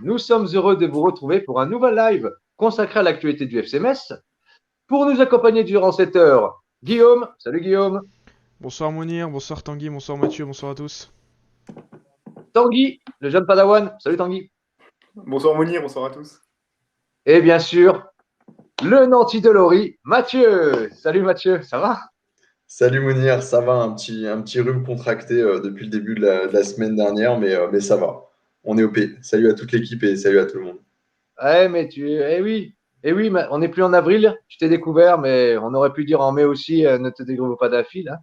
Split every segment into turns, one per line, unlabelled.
nous sommes heureux de vous retrouver pour un nouvel live consacré à l'actualité du FC Metz. Pour nous accompagner durant cette heure, Guillaume. Salut Guillaume.
Bonsoir Mounir, bonsoir Tanguy, bonsoir Mathieu, bonsoir à tous.
Tanguy, le jeune Padawan. Salut Tanguy.
Bonsoir Mounir, bonsoir à tous.
Et bien sûr, le Nanti de Lori, Mathieu. Salut Mathieu, ça va?
Salut Mounir, ça va, un petit rhume contracté depuis le début de la semaine dernière, mais ça va. On est OP. Salut à toute l'équipe et salut à tout le monde.
Eh oui, on n'est plus en avril, je t'ai découvert, mais on aurait pu dire en mai aussi, ne te dégrouve pas d'affil. Hein.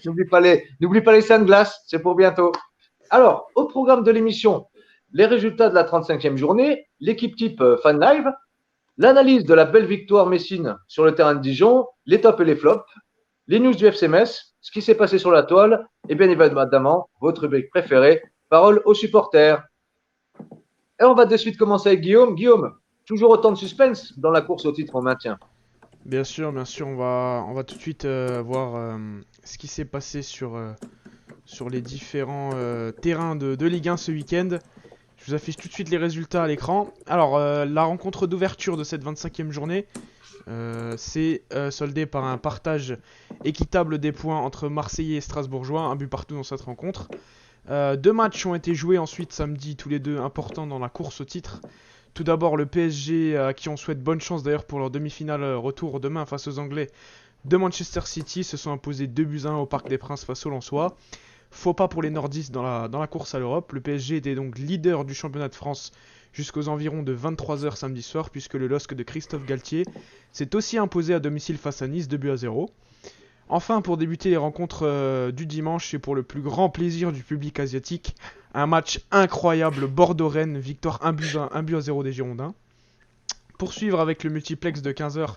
n'oublie pas les sunglasses, c'est pour bientôt. Alors, au programme de l'émission, les résultats de la 35e journée, l'équipe type Fan Live, l'analyse de la belle victoire messine sur le terrain de Dijon, les tops et les flops, les news du FC Metz, ce qui s'est passé sur la toile, et bien évidemment, votre rubrique préférée, parole aux supporters. Et on va de suite commencer avec Guillaume. Guillaume, toujours autant de suspense dans la course au titre en maintien.
Bien sûr, on va tout de suite voir ce qui s'est passé sur les différents terrains de Ligue 1 ce week-end. Je vous affiche tout de suite les résultats à l'écran. Alors, la rencontre d'ouverture de cette 25e journée c'est soldé par un partage équitable des points entre Marseillais et Strasbourgeois, un but partout dans cette rencontre. Deux matchs ont été joués ensuite samedi, tous les deux importants dans la course au titre. Tout d'abord le PSG, à qui on souhaite bonne chance d'ailleurs pour leur demi-finale retour demain face aux Anglais de Manchester City, se sont imposés 2-1 au Parc des Princes face aux Lensois. Faux pas pour les nordistes dans la course à l'Europe. Le PSG était donc leader du championnat de France jusqu'aux environs de 23h samedi soir, puisque le LOSC de Christophe Galtier s'est aussi imposé à domicile face à Nice 2-0. Enfin, pour débuter les rencontres du dimanche, et pour le plus grand plaisir du public asiatique, un match incroyable, Bordeaux-Rennes, victoire 1-0 des Girondins. Poursuivre avec le multiplex de 15h,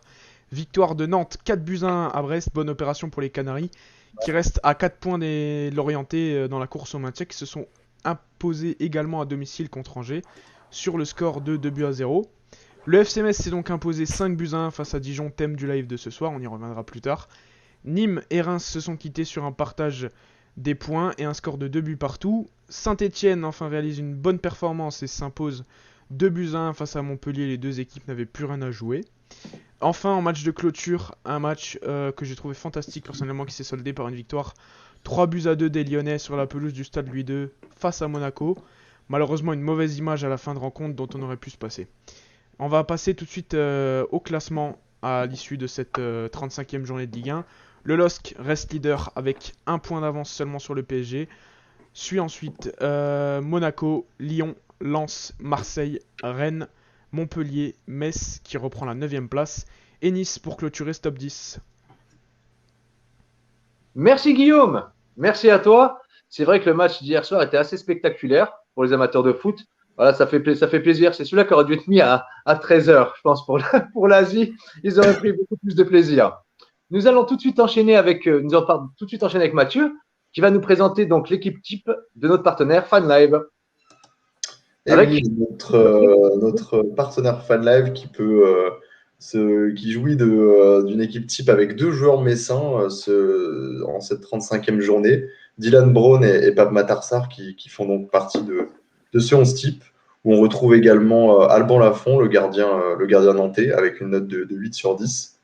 victoire de Nantes 4-1 à Brest, bonne opération pour les Canaries, qui restent à 4 points des Lorientais dans la course au maintien, qui se sont imposés également à domicile contre Angers, sur le score de 2-0. Le FC Metz s'est donc imposé 5-1 face à Dijon, thème du live de ce soir, on y reviendra plus tard. Nîmes et Reims se sont quittés sur un partage des points et un score de 2 buts partout. Saint-Etienne enfin réalise une bonne performance et s'impose 2-1 face à Montpellier, les deux équipes n'avaient plus rien à jouer. Enfin, en match de clôture, un match que j'ai trouvé fantastique personnellement, qui s'est soldé par une victoire 3-2 des Lyonnais sur la pelouse du stade Louis II face à Monaco. Malheureusement, une mauvaise image à la fin de rencontre dont on aurait pu se passer. On va passer tout de suite au classement à l'issue de cette 35e journée de Ligue 1. Le LOSC reste leader avec un point d'avance seulement sur le PSG. Suit ensuite Monaco, Lyon, Lens, Marseille, Rennes, Montpellier, Metz qui reprend la 9e place et Nice pour clôturer ce top 10.
Merci Guillaume, merci à toi. C'est vrai que le match d'hier soir était assez spectaculaire pour les amateurs de foot. Voilà, ça fait plaisir. C'est celui-là qui aurait dû être mis à 13h, je pense, pour l'Asie. Ils auraient pris beaucoup plus de plaisir. Nous allons tout de suite enchaîner avec Mathieu, qui va nous présenter donc l'équipe type de notre partenaire FanLive.
Et oui, notre partenaire FanLive qui jouit d'une équipe type avec deux joueurs messins en cette 35e journée, Dylan Brown et Pape Matarsar, qui font donc partie de ce 11 type, où on retrouve également Alban Lafont, le gardien nantais, avec une note de 8 sur 10.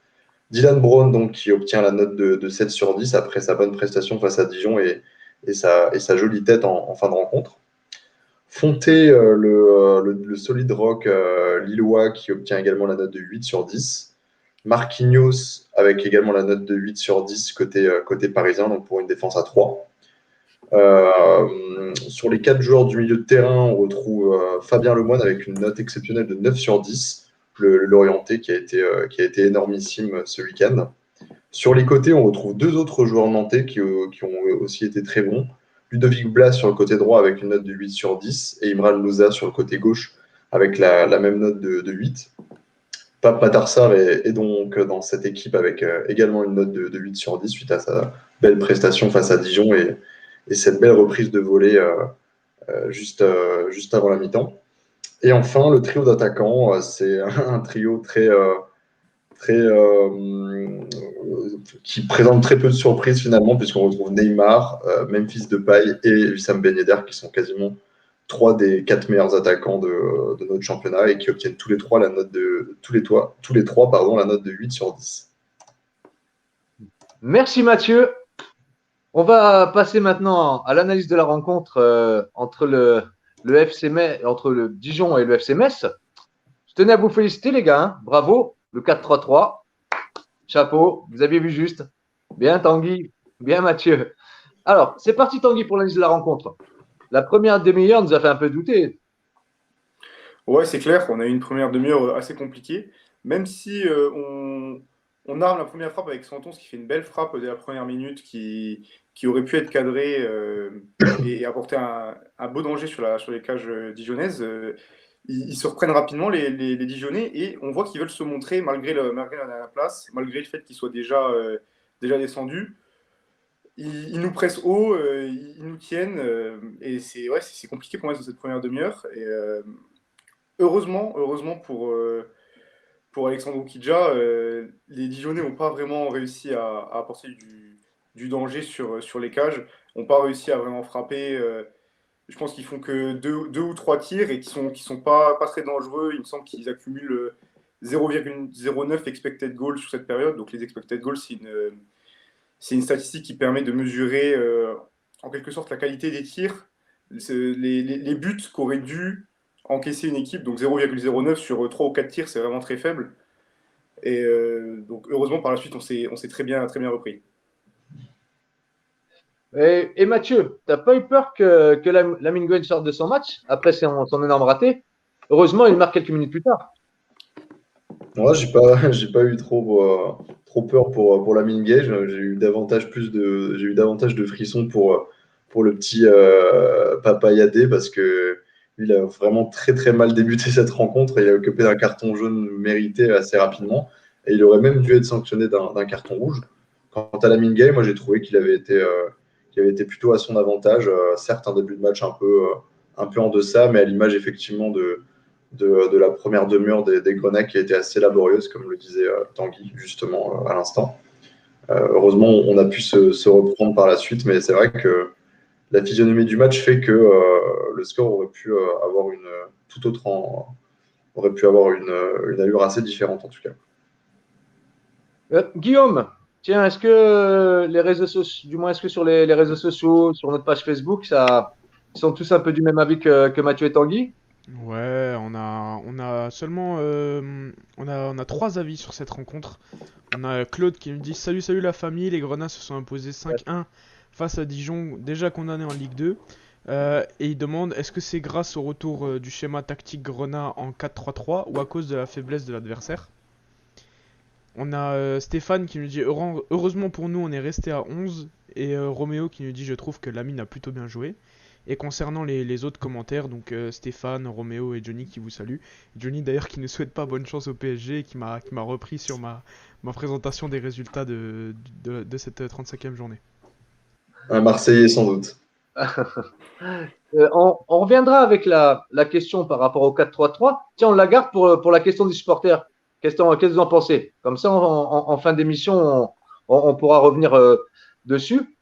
Dylan Brown, donc, qui obtient la note de 7 sur 10 après sa bonne prestation face à Dijon et sa jolie tête en fin de rencontre. Fonté, le solide rock lillois, qui obtient également la note de 8 sur 10. Marquinhos avec également la note de 8 sur 10 côté parisien, donc pour une défense à 3. Sur les 4 joueurs du milieu de terrain, on retrouve Fabien Lemoine avec une note exceptionnelle de 9 sur 10, le Lorientais qui a été énormissime ce week-end. Sur les côtés, on retrouve deux autres joueurs nantais qui ont aussi été très bons. Ludovic Blas sur le côté droit avec une note de 8 sur 10 et Imran Louza sur le côté gauche avec la même note de 8. Pape Matarsar est donc dans cette équipe avec également une note de 8 sur 10 suite à sa belle prestation face à Dijon et cette belle reprise de volée juste avant la mi-temps. Et enfin, le trio d'attaquants, c'est un trio qui présente très peu de surprises finalement, puisqu'on retrouve Neymar, Memphis Depay et Wissam Ben Yedder qui sont quasiment 3 des 4 meilleurs attaquants de notre championnat et qui obtiennent tous les trois la note de la note de 8 sur 10.
Merci Mathieu. On va passer maintenant à l'analyse de la rencontre entre le FC Metz, entre le Dijon et le FC Metz. Je tenais à vous féliciter les gars, hein. Bravo, le 4-3-3. Chapeau, vous aviez vu juste. Bien Tanguy, bien Mathieu. Alors, c'est parti Tanguy pour l'analyse de la rencontre. La première demi-heure nous a fait un peu douter.
Ouais, c'est clair, on a eu une première demi-heure assez compliquée, même si on arme la première frappe avec Santon, qui fait une belle frappe dès la première minute, qui aurait pu être cadrée et apporter un beau danger sur les cages dijonnaises. Ils se reprennent rapidement, les Dijonnais, et on voit qu'ils veulent se montrer malgré la place, malgré le fait qu'ils soient déjà descendus. Ils nous pressent haut, ils nous tiennent, et c'est compliqué pour moi dans cette première demi-heure. Et heureusement pour Alexandre Oukidja, les Dijonnais n'ont pas vraiment réussi à apporter du danger sur les cages, n'ont pas réussi à vraiment frapper. Je pense qu'ils font que deux ou trois tirs et qui sont pas très dangereux. Il me semble qu'ils accumulent 0,09 expected goals sur cette période. Donc les expected goals, c'est une statistique qui permet de mesurer en quelque sorte la qualité des tirs, les buts qu'aurait dû encaisser une équipe. Donc 0,09 sur 3 ou 4 tirs, c'est vraiment très faible. Et donc heureusement par la suite, on s'est très bien repris.
Et Mathieu, t'as pas eu peur que Lamine Gouen sorte de son match après son énorme raté? Heureusement, il marque quelques minutes plus tard.
Moi, j'ai pas eu trop peur pour Lamine Gueye. J'ai eu davantage de frissons pour le petit Papa Yadé parce que lui, il a vraiment très très mal débuté cette rencontre et il a occupé d'un carton jaune mérité assez rapidement et il aurait même dû être sanctionné d'un carton rouge. Quant à Lamine Gueye, moi j'ai trouvé qu'il avait été plutôt à son avantage. Certes, un début de match un peu en deçà, mais à l'image effectivement de la première demi-heure des Grenats qui a été assez laborieuse, comme le disait Tanguy justement à l'instant. Heureusement, on a pu se reprendre par la suite, mais c'est vrai que la physionomie du match fait que le score aurait pu avoir aurait pu avoir une allure assez différente en tout cas.
Guillaume, tiens, est-ce que les réseaux sociaux, du moins est-ce que sur les réseaux sociaux, sur notre page Facebook, ils sont tous un peu du même avis que Mathieu et Tanguy?
Ouais, on a seulement on a 3 avis sur cette rencontre. On a Claude qui nous dit salut la famille, les Grenats se sont imposés 5-1 face à Dijon, déjà condamné en Ligue 2. Et il demande est-ce que c'est grâce au retour du schéma tactique Grenat en 4-3-3 ou à cause de la faiblesse de l'adversaire. On a Stéphane qui nous dit heureusement pour nous on est resté à 11 et Roméo qui nous dit je trouve que Lamine a plutôt bien joué. Et concernant les autres commentaires, donc Stéphane, Roméo et Johnny qui vous saluent. Johnny d'ailleurs qui ne souhaite pas bonne chance au PSG et qui m'a repris sur ma présentation des résultats de cette 35e journée.
Un Marseillais sans doute.
On reviendra avec la question par rapport au 4-3-3. Tiens, on la garde pour la question des supporters. Qu'est-ce que vous en pensez? Comme ça, en fin d'émission, on pourra revenir dessus.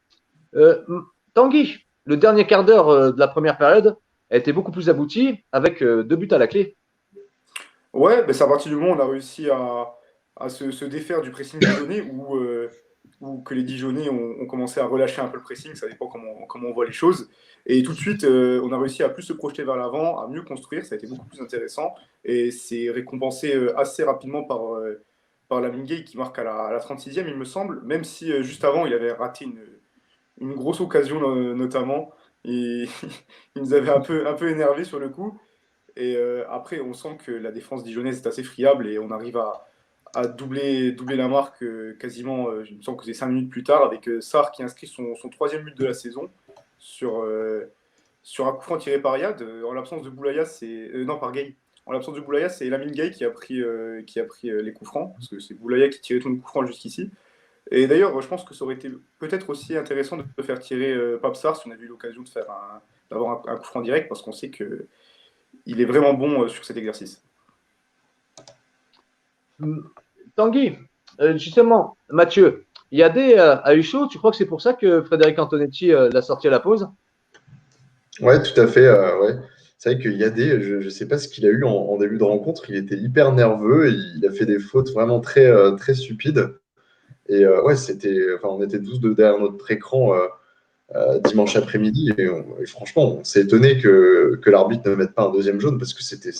Tanguy, le dernier quart d'heure de la première période a été beaucoup plus abouti avec 2 buts à la clé.
Ouais, ben c'est à partir du moment où on a réussi à se défaire du pressing dijonnais ou que les Dijonnais ont commencé à relâcher un peu le pressing, ça dépend comment on voit les choses. Et tout de suite, on a réussi à plus se projeter vers l'avant, à mieux construire, ça a été beaucoup plus intéressant. Et c'est récompensé assez rapidement par Lamine Gueye qui marque à la 36e, il me semble, même si juste avant, il avait raté une grosse occasion notamment. Et il nous avait un peu énervé sur le coup. Et après, on sent que la défense dijonnaise est assez friable et on arrive à doubler la marque quasiment, il me semble que c'est 5 minutes plus tard, avec Sarr qui inscrit son 3e but de la saison sur un coup franc tiré par Yad. En l'absence de Boulaya, par Gueye. En l'absence de Boulaya, c'est Lamine Gueye qui a pris les coups francs, parce que c'est Boulaya qui tirait tous les coups francs jusqu'ici. Et d'ailleurs, je pense que ça aurait été peut-être aussi intéressant de faire tirer Pape Sarr si on avait eu l'occasion d'avoir un coup franc direct, parce qu'on sait qu'il est vraiment bon sur cet exercice.
Tanguy, justement, Mathieu, Yadé a eu chaud. Tu crois que c'est pour ça que Frédéric Antonetti l'a sorti à la pause?
Ouais, tout à fait. Ouais. C'est vrai qu'il y a je ne sais pas ce qu'il a eu en début de rencontre. Il était hyper nerveux et il a fait des fautes vraiment très stupides. Et ouais, enfin, on était tous derrière notre écran dimanche après-midi et franchement, on s'est étonné que l'arbitre ne mette pas un deuxième jaune parce que c'était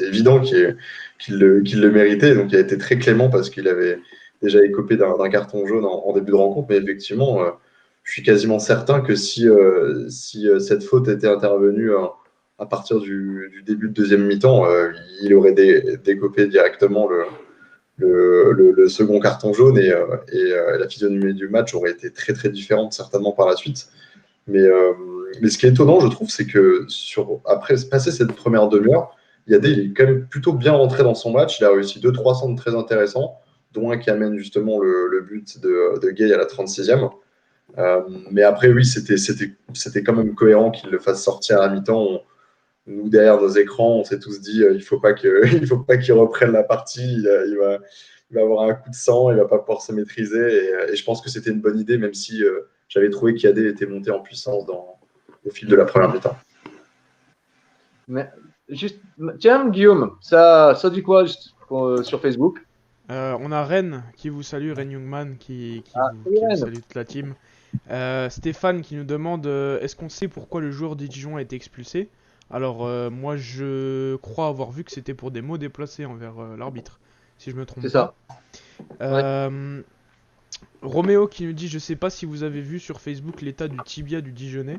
évident qu'il le méritait. Donc il a été très clément parce qu'il avait déjà écopé d'un carton jaune en début de rencontre. Mais effectivement, je suis quasiment certain que si cette faute était intervenue à partir du début de deuxième mi-temps, il aurait décopé directement le second carton jaune et la physionomie du match aurait été très différente certainement par la suite. Mais ce qui est étonnant, je trouve, c'est que après passer cette première demi-heure, Yadé, il est quand même plutôt bien rentré dans son match. Il a réussi deux, trois centres très intéressants, dont un qui amène justement le but de Gay à la 36e. Mais après, oui, c'était quand même cohérent qu'il le fasse sortir à la mi-temps. Nous, derrière nos écrans, on s'est tous dit il faut pas il faut pas qu'il reprenne la partie. Il va avoir un coup de sang, il va pas pouvoir se maîtriser. Et je pense que c'était une bonne idée, même si j'avais trouvé qu'Yadé était monté en puissance au fil de la première mi-temps.
Mais juste, tiens, Guillaume, ça dit quoi juste, sur Facebook?
On a Ren qui vous salue, Ren Youngman
Ah,
qui vous
Yann.
salue toute la team. Stéphane qui nous demande est-ce qu'on sait pourquoi le joueur des Dijon a été expulsé? Alors moi je crois avoir vu que c'était pour des mots déplacés envers l'arbitre, si je me
C'est
trompe pas.
ça. Ouais.
Roméo qui nous dit je sais pas si vous avez vu sur Facebook l'état du tibia du Dijonais.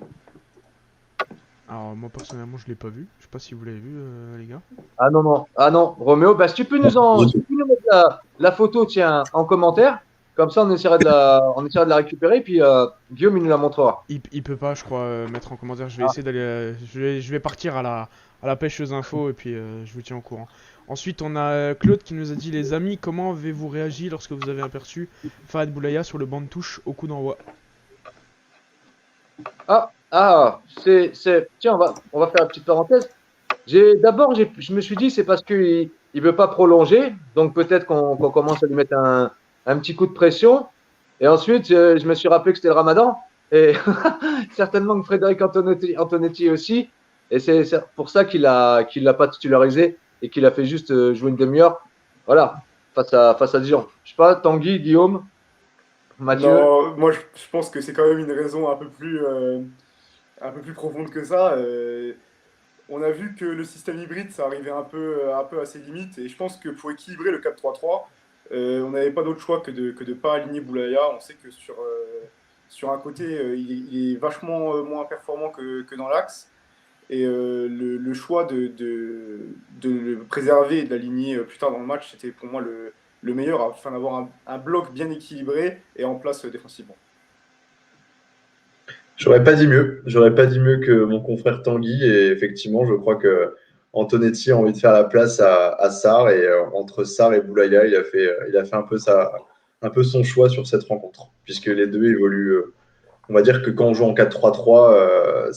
Alors moi personnellement je l'ai pas vu, je sais pas si vous l'avez vu les gars.
Ah non, non. Ah non, Roméo, bah, si tu peux si tu peux nous mettre la photo, tiens, en commentaire, comme ça on essaiera de la récupérer, puis Guillaume, il nous la montrera.
Il peut pas je crois mettre en commentaire, je vais essayer d'aller je vais partir à la pêche aux infos et puis je vous tiens au courant. Ensuite on a Claude qui nous a dit les amis comment avez-vous réagi lorsque vous avez aperçu Fahad Boulaya sur le banc de touche au coup d'envoi?
Tiens, on va faire une petite parenthèse. Je me suis dit, c'est parce qu'il ne veut pas prolonger, donc peut-être qu'on commence à lui mettre un petit coup de pression. Et ensuite, je me suis rappelé que c'était le Ramadan, et certainement que Frédéric Antonetti aussi. Et c'est pour ça qu'il l'a pas titularisé et qu'il a fait juste jouer une demi-heure. Voilà, face à Dijon. Je sais pas, Tanguy, Guillaume, Mathieu.
Non, moi je pense que c'est quand même une raison un peu plus profonde que ça. On a vu que le système hybride, ça arrivait un peu à ses limites. Et je pense que pour équilibrer le 4-3-3, on n'avait pas d'autre choix que de pas aligner Boulaya. On sait que sur un côté, il est vachement moins performant que dans l'axe. Et le choix de le préserver et de l'aligner plus tard dans le match, c'était pour moi le meilleur afin d'avoir un bloc bien équilibré et en place défensivement.
J'aurais pas dit mieux. J'aurais pas dit mieux que mon confrère Tanguy. Et effectivement, je crois que Antonetti a envie de faire la place à Sarr. Et entre Sarr et Boulaya, il a fait un peu son choix sur cette rencontre. Puisque les deux évoluent. On va dire que quand on joue en 4-3-3,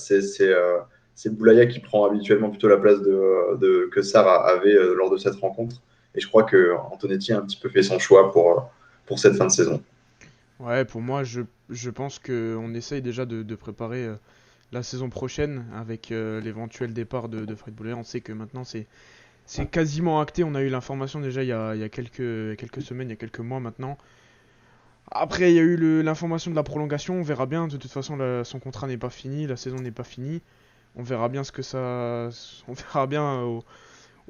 c'est Boulaya qui prend habituellement plutôt la place que Sarr avait lors de cette rencontre. Et je crois que Antonetti a un petit peu fait son choix pour cette fin de saison.
Ouais, pour moi, je pense qu'on essaye déjà de préparer la saison prochaine avec l'éventuel départ de Fred Boulaya. On sait que maintenant c'est quasiment acté. On a eu l'information déjà il y a quelques semaines, il y a quelques mois maintenant. Après, il y a eu l'information de la prolongation. On verra bien. De toute façon, son contrat n'est pas fini, la saison n'est pas finie. On verra bien ce que ça. On verra bien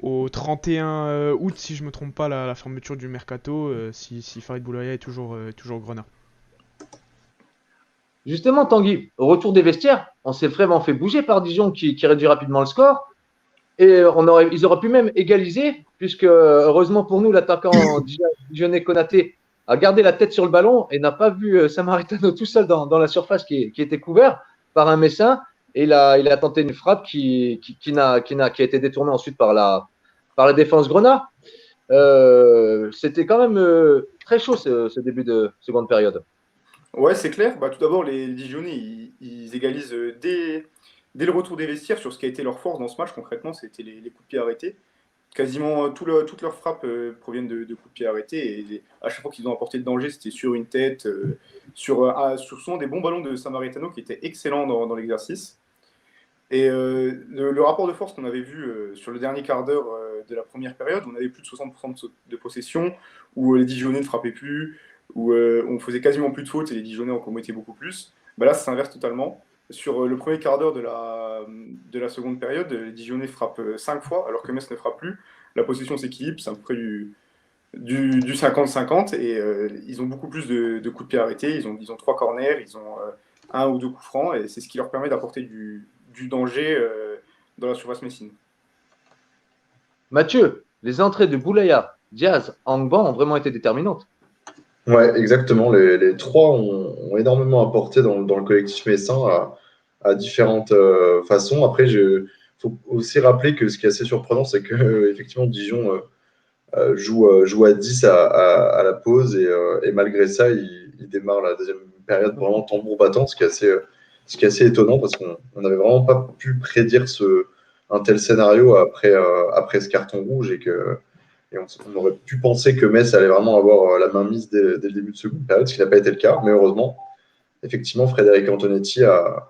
au 31 août, si je me trompe pas, la fermeture du mercato, si Farid Boulaya est toujours grenat.
Justement, Tanguy, au retour des vestiaires, on s'est vraiment fait bouger par Dijon qui réduit rapidement le score. Et ils auraient pu même égaliser, puisque heureusement pour nous, l'attaquant Dionné Konaté a gardé la tête sur le ballon et n'a pas vu Samaritano tout seul dans la surface qui était couvert par un Messin. Et il a tenté une frappe qui a été détournée ensuite par la défense Grenat. C'était quand même très chaud ce début de seconde période.
Ouais, c'est clair. Bah, tout d'abord, les Dijonais, ils égalisent dès le retour des vestiaires sur ce qui a été leur force dans ce match. Concrètement, c'était les coups de pied arrêtés. Quasiment toutes leurs frappes proviennent de coups de pied arrêtés. Et à chaque fois qu'ils ont apporté de danger, c'était sur une tête, sur souvent des bons ballons de Samaritano qui étaient excellents dans l'exercice. Et le rapport de force qu'on avait vu sur le dernier quart d'heure de la première période, on avait plus de 60% de possession, où les Dijonais ne frappaient plus, où on faisait quasiment plus de fautes et les Dijonais en commettaient beaucoup plus. Bah là, ça s'inverse totalement. Sur le premier quart d'heure de la seconde période, les Dijonais frappent 5 fois, alors que Metz ne frappe plus. La possession s'équilibre, c'est à peu près du 50-50, et ils ont beaucoup plus de coups de pied arrêtés. Ils ont 3 corners, ils ont un ou deux coups francs, et c'est ce qui leur permet d'apporter du danger dans la surface messine.
Mathieu, les entrées de Boulaya, Diaz, Angban ont vraiment été déterminantes.
Ouais, exactement. Les trois ont énormément apporté dans le collectif messin à différentes façons. Après, il faut aussi rappeler que ce qui est assez surprenant, c'est que effectivement Dijon joue à 10 à la pause et malgré ça, il démarre la deuxième période vraiment tambour battant, ce qui est assez étonnant parce qu'on n'avait vraiment pas pu prédire un tel scénario après ce carton rouge et on aurait pu penser que Metz allait vraiment avoir la main mise dès le début de seconde période, ce qui n'a pas été le cas, mais heureusement, effectivement, Frédéric Antonetti a,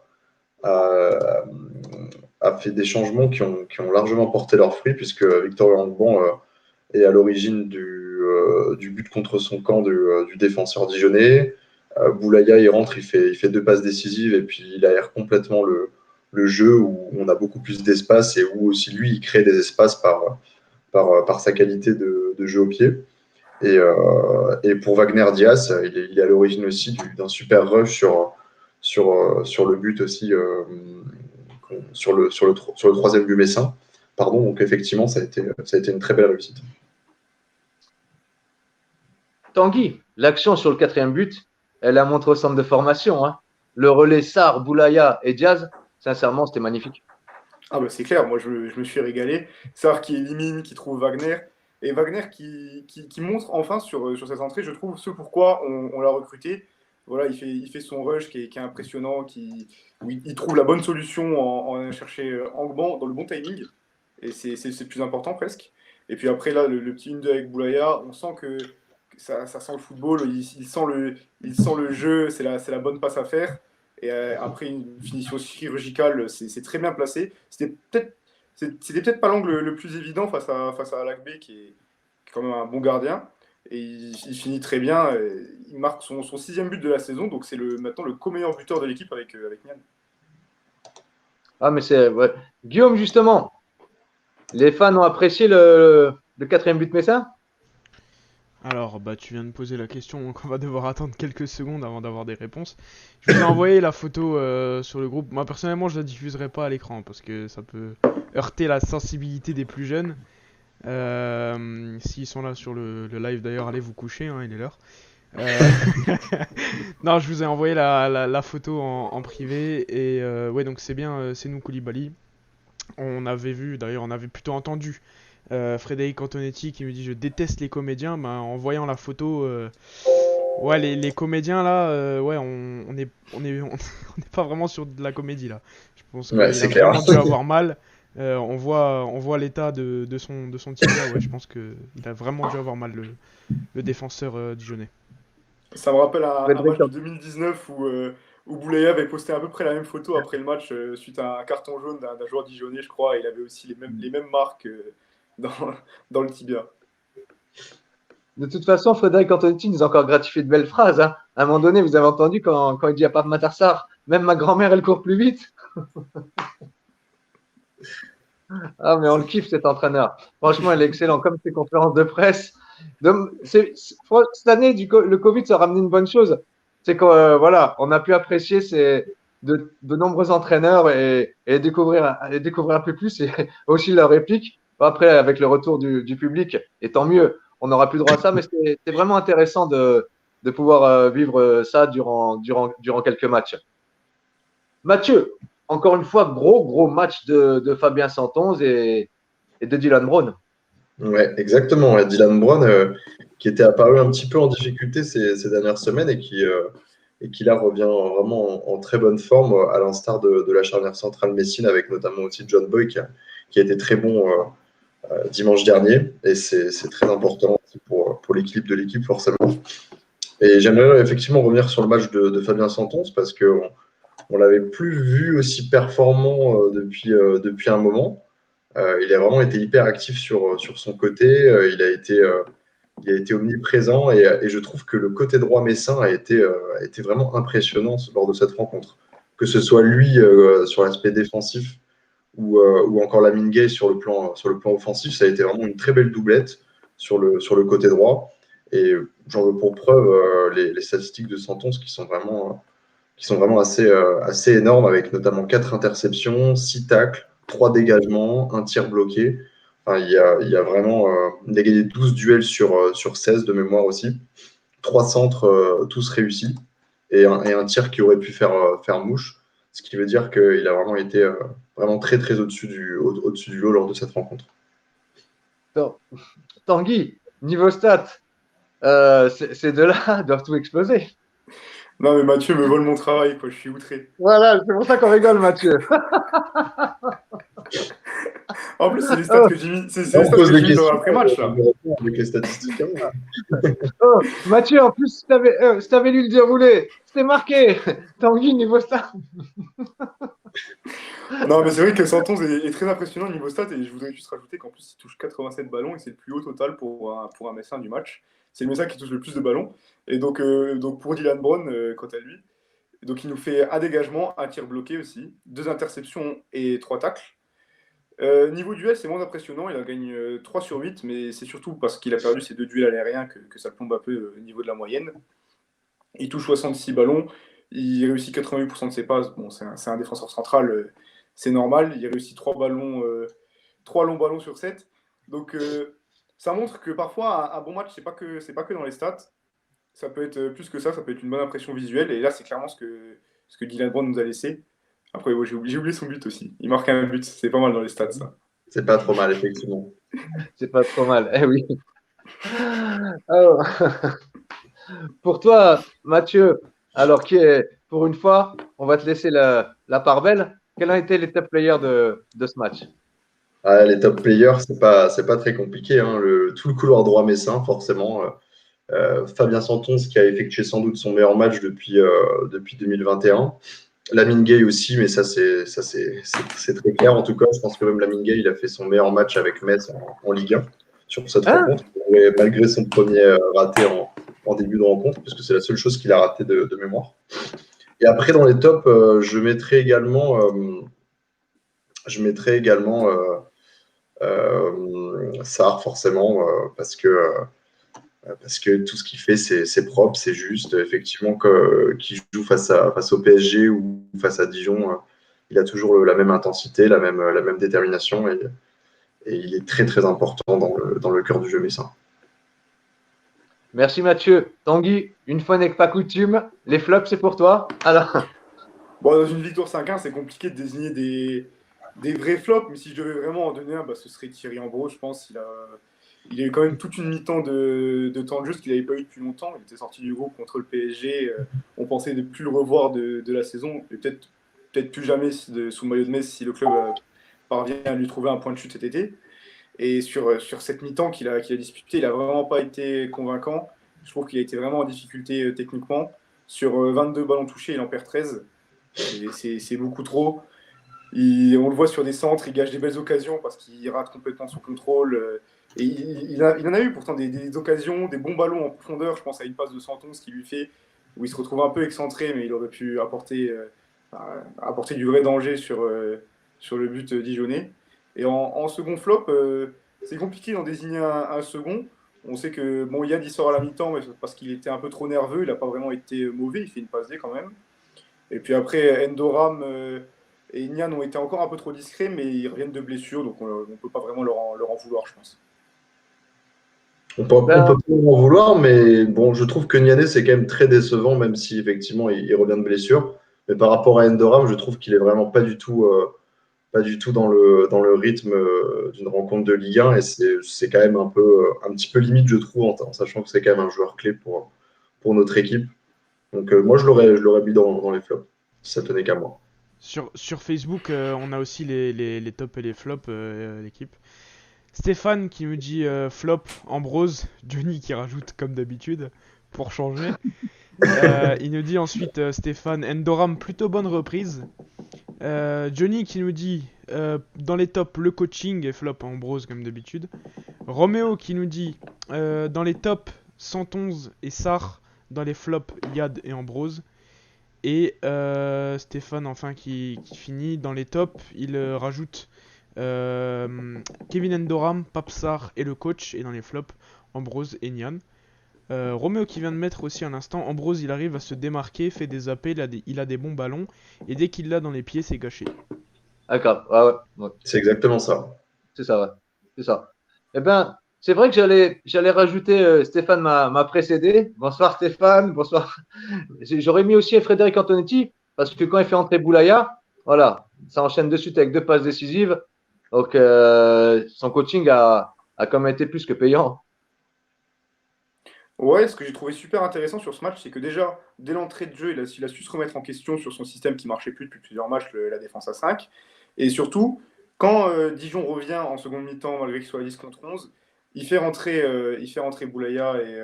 a fait des changements qui ont largement porté leurs fruits, puisque Victor Langban est à l'origine du but contre son camp du défenseur dijonnais. Boulaya, il rentre, il fait 2 passes décisives et puis il aère complètement le jeu où on a beaucoup plus d'espace et où aussi lui, il crée des espaces par sa qualité de jeu au pied. Et pour Wagner Diaz, il est à l'origine aussi d'un super rush sur le but aussi, sur le troisième but messin. Pardon, donc effectivement, ça a été une très belle réussite.
Tanguy, l'action sur le quatrième but, elle a montré au centre de formation. Hein. Le relais Sarr, Boulaya et Diaz, sincèrement, c'était magnifique.
Ah bah c'est clair, moi je me suis régalé. Sarr qui élimine, qui trouve Wagner, et Wagner qui montre enfin sur cette entrée, je trouve, ce pourquoi on l'a recruté. Voilà, il fait son rush qui est impressionnant, où il trouve la bonne solution en allant chercher Angban dans le bon timing, et c'est le plus important presque. Et puis après là, le petit 1-2 avec Boulaya, on sent que ça sent le football, il sent le jeu, c'est la bonne passe à faire. Et après une finition chirurgicale, c'est très bien placé. C'était peut-être pas l'angle le plus évident face à Lacbé, qui est quand même un bon gardien. Et il finit très bien. Il marque son 6e but de la saison, donc c'est maintenant le co-meilleur buteur de l'équipe avec Nian.
Ah, mais c'est. Ouais. Guillaume, justement, les fans ont apprécié le quatrième but messin.
Alors, bah, tu viens de poser la question, donc on va devoir attendre quelques secondes avant d'avoir des réponses. Je vous ai envoyé la photo sur le groupe. Moi, personnellement, je la diffuserai pas à l'écran parce que ça peut heurter la sensibilité des plus jeunes. S'ils sont là sur le live, d'ailleurs, allez vous coucher, hein, il est l'heure. Non, je vous ai envoyé la photo en privé. Et ouais, donc c'est bien, c'est nous Koulibaly. On avait vu, d'ailleurs, on avait plutôt entendu Frédéric Antonetti qui nous dit je déteste les comédiens. Ben, en voyant la photo, ouais, les comédiens là, ouais, on est pas vraiment sur de la comédie là. Je pense qu'il
Ouais,
a
c'est clair.
vraiment dû avoir mal. On voit l'état de son tibia. Ouais, je pense qu'il a vraiment dû avoir mal le défenseur dijonnais.
Ça me rappelle un match de 2019 où Boulaya avait posté à peu près la même photo après le match suite à un carton jaune d'un joueur dijonnais, je crois. Et il avait aussi les mêmes marques dans, dans le tibia.
De toute façon, Frédéric Antonetti nous a encore gratifié de belles phrases. Hein. À un moment donné, vous avez entendu quand il dit à Pape Matarsar, même ma grand-mère, elle court plus vite. Ah, mais on le kiffe, cet entraîneur. Franchement, il est excellent, comme ses conférences de presse. Donc, cette année, le Covid, ça a ramené une bonne chose. C'est qu'on voilà, on a pu apprécier de nombreux entraîneurs et découvrir un peu plus et aussi leurs répliques. Après, avec le retour du public, et tant mieux, on n'aura plus droit à ça, mais c'est vraiment intéressant de pouvoir vivre ça durant quelques matchs. Mathieu, encore une fois, gros match de Fabien Santonze et de Dylan Brown.
Ouais, exactement. Ouais. Dylan Brown, qui était apparu un petit peu en difficulté ces dernières semaines et qui là revient vraiment en très bonne forme, à l'instar de la charnière centrale messine, avec notamment aussi John Boy qui a été très bon dimanche dernier. Et c'est très important pour l'équilibre de l'équipe, forcément. Et j'aimerais effectivement revenir sur le match de Fabien Santonze parce que On l'avait plus vu aussi performant depuis un moment. Il a vraiment été hyper actif sur son côté. Il a été omniprésent et je trouve que le côté droit messin a été vraiment impressionnant lors de cette rencontre. Que ce soit lui sur l'aspect défensif ou encore Lamine Gueye sur le plan offensif, ça a été vraiment une très belle doublette sur le côté droit. Et j'en veux pour preuve les statistiques de Santon qui sont vraiment assez énormes, avec notamment 4 interceptions, 6 tacles, 3 dégagements, un tir bloqué. Enfin, il y a vraiment. Il a gagné 12 duels sur 16 de mémoire aussi. 3 centres tous réussis. Et un tir qui aurait pu faire mouche. Ce qui veut dire qu'il a vraiment été vraiment très, très au-dessus du lot lors de cette rencontre.
Tanguy, niveau stats, ces deux-là doivent tout exploser.
Non, mais Mathieu me vole mon travail, quoi. Je suis outré.
Voilà, c'est pour ça qu'on rigole, Mathieu.
En plus, c'est les stats que j'ai mis, c'est les stats que j'ai mis dans l'après-match, là.
Avec les statistiques.
Oh, Mathieu, en plus, si t'avais lu le déroulé, c'était marqué. Tanguy, niveau stats.
Non, mais c'est vrai que Santon est très impressionnant au niveau stats, et je voudrais juste rajouter qu'en plus, il touche 87 ballons, et c'est le plus haut total pour un Messin du match. C'est le Messin qui touche le plus de ballons. Et donc pour Dylan Brown, quant à lui, donc il nous fait un dégagement, un tir bloqué aussi, 2 interceptions et 3 tacles. Niveau duel, c'est moins impressionnant, il en gagne 3 sur 8, mais c'est surtout parce qu'il a perdu ses 2 duels aériens que ça plombe un peu au niveau de la moyenne. Il touche 66 ballons, il réussit 88% de ses passes. Bon, c'est un défenseur central, c'est normal. Il réussit 3 longs ballons sur 7. Donc ça montre que parfois un bon match, c'est pas que dans les stats. Ça peut être plus que ça peut être une bonne impression visuelle. Et là, c'est clairement ce que Dylan Brown nous a laissé. Après, ouais, j'ai oublié son but aussi. Il marque un but, c'est pas mal dans les stats, ça.
C'est pas trop mal, effectivement.
C'est pas trop mal, eh oui. Alors, pour toi, Mathieu, alors pour une fois, on va te laisser la part belle. Quels ont été les top players de ce match?
Les top players, c'est pas très compliqué. Hein. Tout le couloir droit messin, forcément. Fabien Santons, qui a effectué sans doute son meilleur match depuis 2021. Lamine Gueye aussi, mais ça c'est très clair. En tout cas, je pense que même Lamine Gueye, il a fait son meilleur match avec Metz en Ligue 1 sur cette rencontre, malgré son premier raté en début de rencontre, parce que c'est la seule chose qu'il a raté de mémoire. Et après, dans les tops, je mettrai également Sarr, forcément, parce que tout ce qu'il fait, c'est propre, c'est juste. Effectivement, qu'il joue face au PSG ou face à Dijon, il a toujours la même intensité, la même détermination, et il est très très important dans le cœur du jeu messin.
Merci Mathieu. Tanguy, une fois n'est pas coutume, les flops, c'est pour toi. Alors.
Bon, dans une victoire 5-1, c'est compliqué de désigner des vrais flops, mais si je devais vraiment en donner un, ce serait Thierry Ambros, je pense. Il a eu quand même toute une mi-temps de temps de jeu, ce qu'il n'avait pas eu depuis longtemps. Il était sorti du groupe contre le PSG. On pensait ne plus le revoir de la saison. Et peut-être plus jamais sous maillot de Metz si le club parvient à lui trouver un point de chute cet été. Et sur cette mi-temps qu'il a disputée, il n'a vraiment pas été convaincant. Je trouve qu'il a été vraiment en difficulté techniquement. Sur 22 ballons touchés, il en perd 13. C'est beaucoup trop. On le voit sur des centres, il gâche des belles occasions parce qu'il rate complètement son contrôle. Et il en a eu pourtant des occasions, des bons ballons en profondeur. Je pense à une passe de Santon, ce qu'il lui fait, où il se retrouve un peu excentré, mais il aurait pu apporter du vrai danger sur le but dijonnais. Et en second flop, c'est compliqué d'en désigner un second. On sait que Yann il sort à la mi-temps, mais parce qu'il était un peu trop nerveux, il n'a pas vraiment été mauvais, il fait une passe D quand même. Et puis après, Endoram et Nian ont été encore un peu trop discrets, mais ils reviennent de blessure, donc on ne peut pas vraiment leur en vouloir, je pense.
On peut pas en vouloir, mais bon, je trouve que Niané, c'est quand même très décevant, même si effectivement il revient de blessure. Mais par rapport à Endoram, je trouve qu'il est vraiment pas du tout dans le rythme d'une rencontre de Ligue 1, et c'est quand même un petit peu limite, je trouve, en sachant que c'est quand même un joueur clé pour notre équipe. Donc moi, je l'aurais mis dans les flops, si ça tenait qu'à moi.
Sur Facebook, on a aussi les tops et les flops, l'équipe. Stéphane qui me dit flop, Ambrose. Johnny qui rajoute comme d'habitude, pour changer. Il nous dit ensuite, Stéphane, Endoram, plutôt bonne reprise. Johnny qui nous dit, dans les tops, le coaching et flop Ambrose comme d'habitude. Roméo qui nous dit, dans les tops, 111 et Sarr. Dans les flops, Yad et Ambrose. Et Stéphane enfin qui finit dans les tops, il rajoute Kevin Endoram, Papsar et le coach, et dans les flops, Ambrose et Nian. Roméo qui vient de mettre aussi un instant, Ambrose il arrive à se démarquer, fait des appels, il a des bons ballons, et dès qu'il l'a dans les pieds, c'est gâché.
D'accord, ah ouais.
C'est exactement ça.
C'est ça, ouais. C'est ça. Eh bien, c'est vrai que j'allais rajouter, Stéphane m'a précédé. Bonsoir Stéphane, bonsoir. J'aurais mis aussi Frédéric Antonetti, parce que quand il fait entrer Boulaya, voilà, ça enchaîne de suite avec 2 passes décisives. Donc, son coaching a quand même été plus que payant.
Ouais, ce que j'ai trouvé super intéressant sur ce match, c'est que déjà, dès l'entrée de jeu, il a su se remettre en question sur son système qui marchait plus depuis plusieurs matchs, la défense à 5. Et surtout, quand Dijon revient en seconde mi-temps, malgré qu'il soit à 10 contre 11, il fait rentrer Boulaya et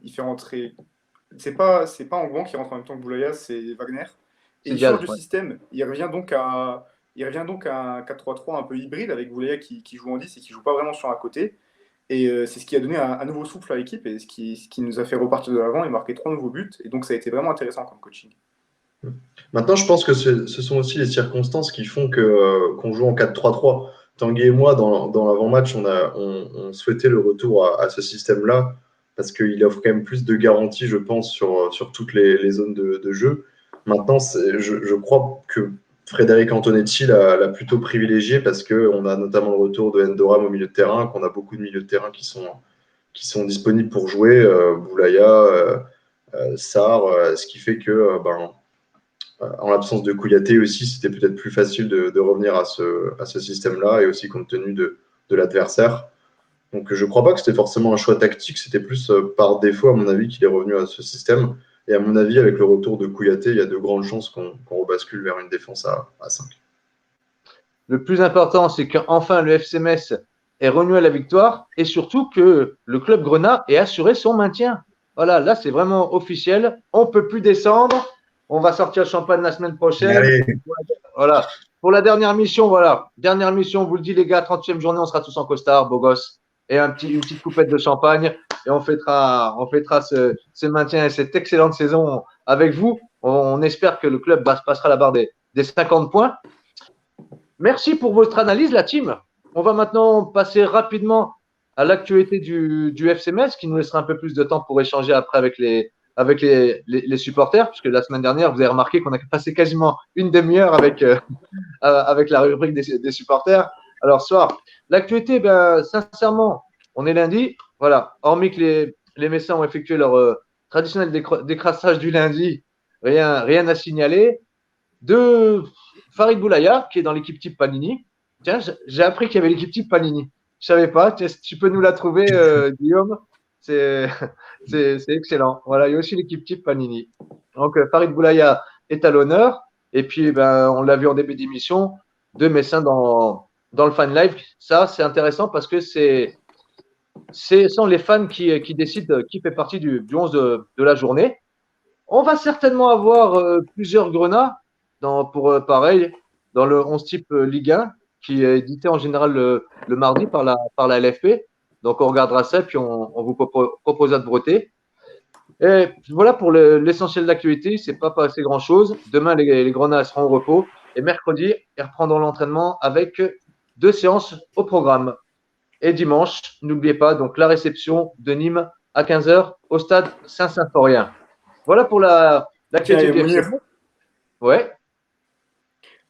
il fait rentrer. C'est pas Angouan qui rentre en même temps que Boulaya, c'est Wagner. Et
C'est
il
Diaz,
change de
ouais.
système. Il revient donc à un 4-3-3 un peu hybride avec Boulaya qui joue en 10 et qui joue pas vraiment sur un côté. Et c'est ce qui a donné un nouveau souffle à l'équipe et ce qui nous a fait repartir de l'avant et marquer 3 nouveaux buts. Et donc ça a été vraiment intéressant comme coaching.
Maintenant, je pense que ce sont aussi les circonstances qui font qu'on joue en 4-3-3. Tanguy et moi, dans l'avant-match, on souhaitait le retour à ce système-là parce qu'il offre quand même plus de garanties, je pense, sur toutes les zones de jeu. Maintenant, je crois que Frédéric Antonetti l'a plutôt privilégié parce qu'on a notamment le retour de Endoram au milieu de terrain, qu'on a beaucoup de milieux de terrain qui sont disponibles pour jouer, Boulaya, Sarr, ce qui fait que en l'absence de Kouyaté aussi, c'était peut-être plus facile de revenir à ce système-là et aussi compte tenu de l'adversaire. Donc je ne crois pas que c'était forcément un choix tactique, c'était plus par défaut, à mon avis, qu'il est revenu à ce système. Et à mon avis, avec le retour de Kouyaté, il y a de grandes chances qu'on rebascule vers une défense à 5.
Le plus important, c'est qu'enfin le FC Metz est revenu à la victoire et surtout que le club Grenat ait assuré son maintien. Voilà, là, c'est vraiment officiel. On ne peut plus descendre. On va sortir le champagne la semaine prochaine.
Allez.
Voilà. Pour la dernière mission, voilà. Dernière mission, on vous le dit, les gars, 30e journée, on sera tous en costard, beau gosse. Et une petite coupette de champagne. Et on fêtera ce maintien et cette excellente saison avec vous. On espère que le club passera la barre des 50 points. Merci pour votre analyse, la team. On va maintenant passer rapidement à l'actualité du FC Metz, qui nous laissera un peu plus de temps pour échanger après avec les supporters, puisque la semaine dernière, vous avez remarqué qu'on a passé quasiment une demi-heure avec la rubrique des supporters. Alors, soir, l'actualité, sincèrement, on est lundi. Voilà, hormis que les Messins ont effectué leur traditionnel décrassage du lundi, rien à signaler. De Farid Boulaya, qui est dans l'équipe type Panini. Tiens, j'ai appris qu'il y avait l'équipe type Panini. Je savais pas. Tu peux nous la trouver, Guillaume. C'est excellent. Voilà, il y a aussi l'équipe type Panini. Donc, Farid Boulaya est à l'honneur. Et puis, on l'a vu en début d'émission, 2 Messins dans le fan live. Ça, c'est intéressant parce que ce sont les fans qui décident qui fait partie du 11 de la journée. On va certainement avoir plusieurs grenats pareil, dans le 11 type Ligue 1, qui est édité en général le mardi par la LFP. Donc, on regardera ça, puis on vous proposera de voter. Et voilà pour l'essentiel de l'actualité. C'est pas passé grand-chose. Demain, les grenats seront au repos. Et mercredi, ils reprendront l'entraînement avec 2 séances au programme. Et dimanche, n'oubliez pas, donc la réception de Nîmes à 15h au stade Saint-Symphorien. Voilà pour l'actualité du FC. Ouais.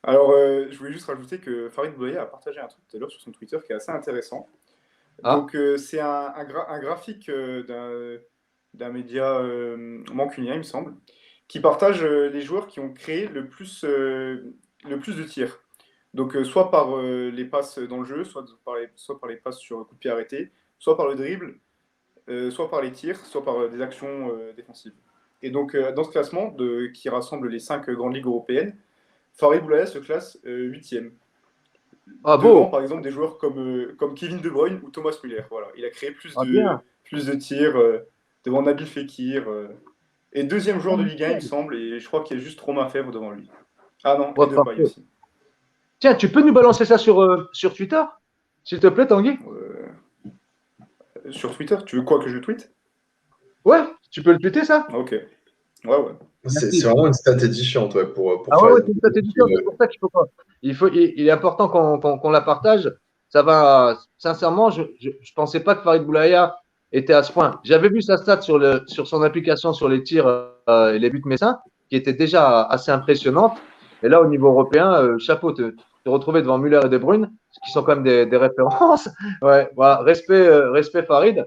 Alors, je voulais juste rajouter que Farid Boulaya a partagé un truc tout à l'heure sur son Twitter qui est assez intéressant. Donc, c'est un graphique d'un média mancunien, il me semble, qui partage les joueurs qui ont créé le plus de tirs. Donc, soit par les passes dans le jeu, soit par les passes sur coup de pied arrêté, soit par le dribble, soit par les tirs, soit par des actions défensives. Et donc, dans ce classement qui rassemble les 5 grandes ligues européennes, Farid Boulaya se classe 8e. Devant, par exemple, des joueurs comme Kevin De Bruyne ou Thomas Müller. Voilà. Il a créé plus de tirs devant Nabil Fekir. Et deuxième joueur de Ligue 1, il me semble, et je crois qu'il y a juste Romain Fèvre devant lui. Ah non,
Ouais,
et Depay aussi.
Tiens, tu peux nous balancer ça sur Twitter, s'il te plaît, Tanguy?
Sur Twitter, tu veux quoi que je tweete?
Ouais, tu peux le tweeter, ça?
Ok. Ouais.
C'est vraiment une stat édifiante pour
Ah
faire
ouais,
une
c'est une stratégie, c'est pour ça qu'il faut pas. Il est important qu'on la partage. Ça va, sincèrement, je pensais pas que Farid Boulaya était à ce point. J'avais vu sa stat sur son application sur les tirs et les buts messins, qui était déjà assez impressionnante. Et là, au niveau européen, chapeau, te retrouver devant Müller et De Bruyne, qui sont quand même des références. Ouais, voilà, respect Farid.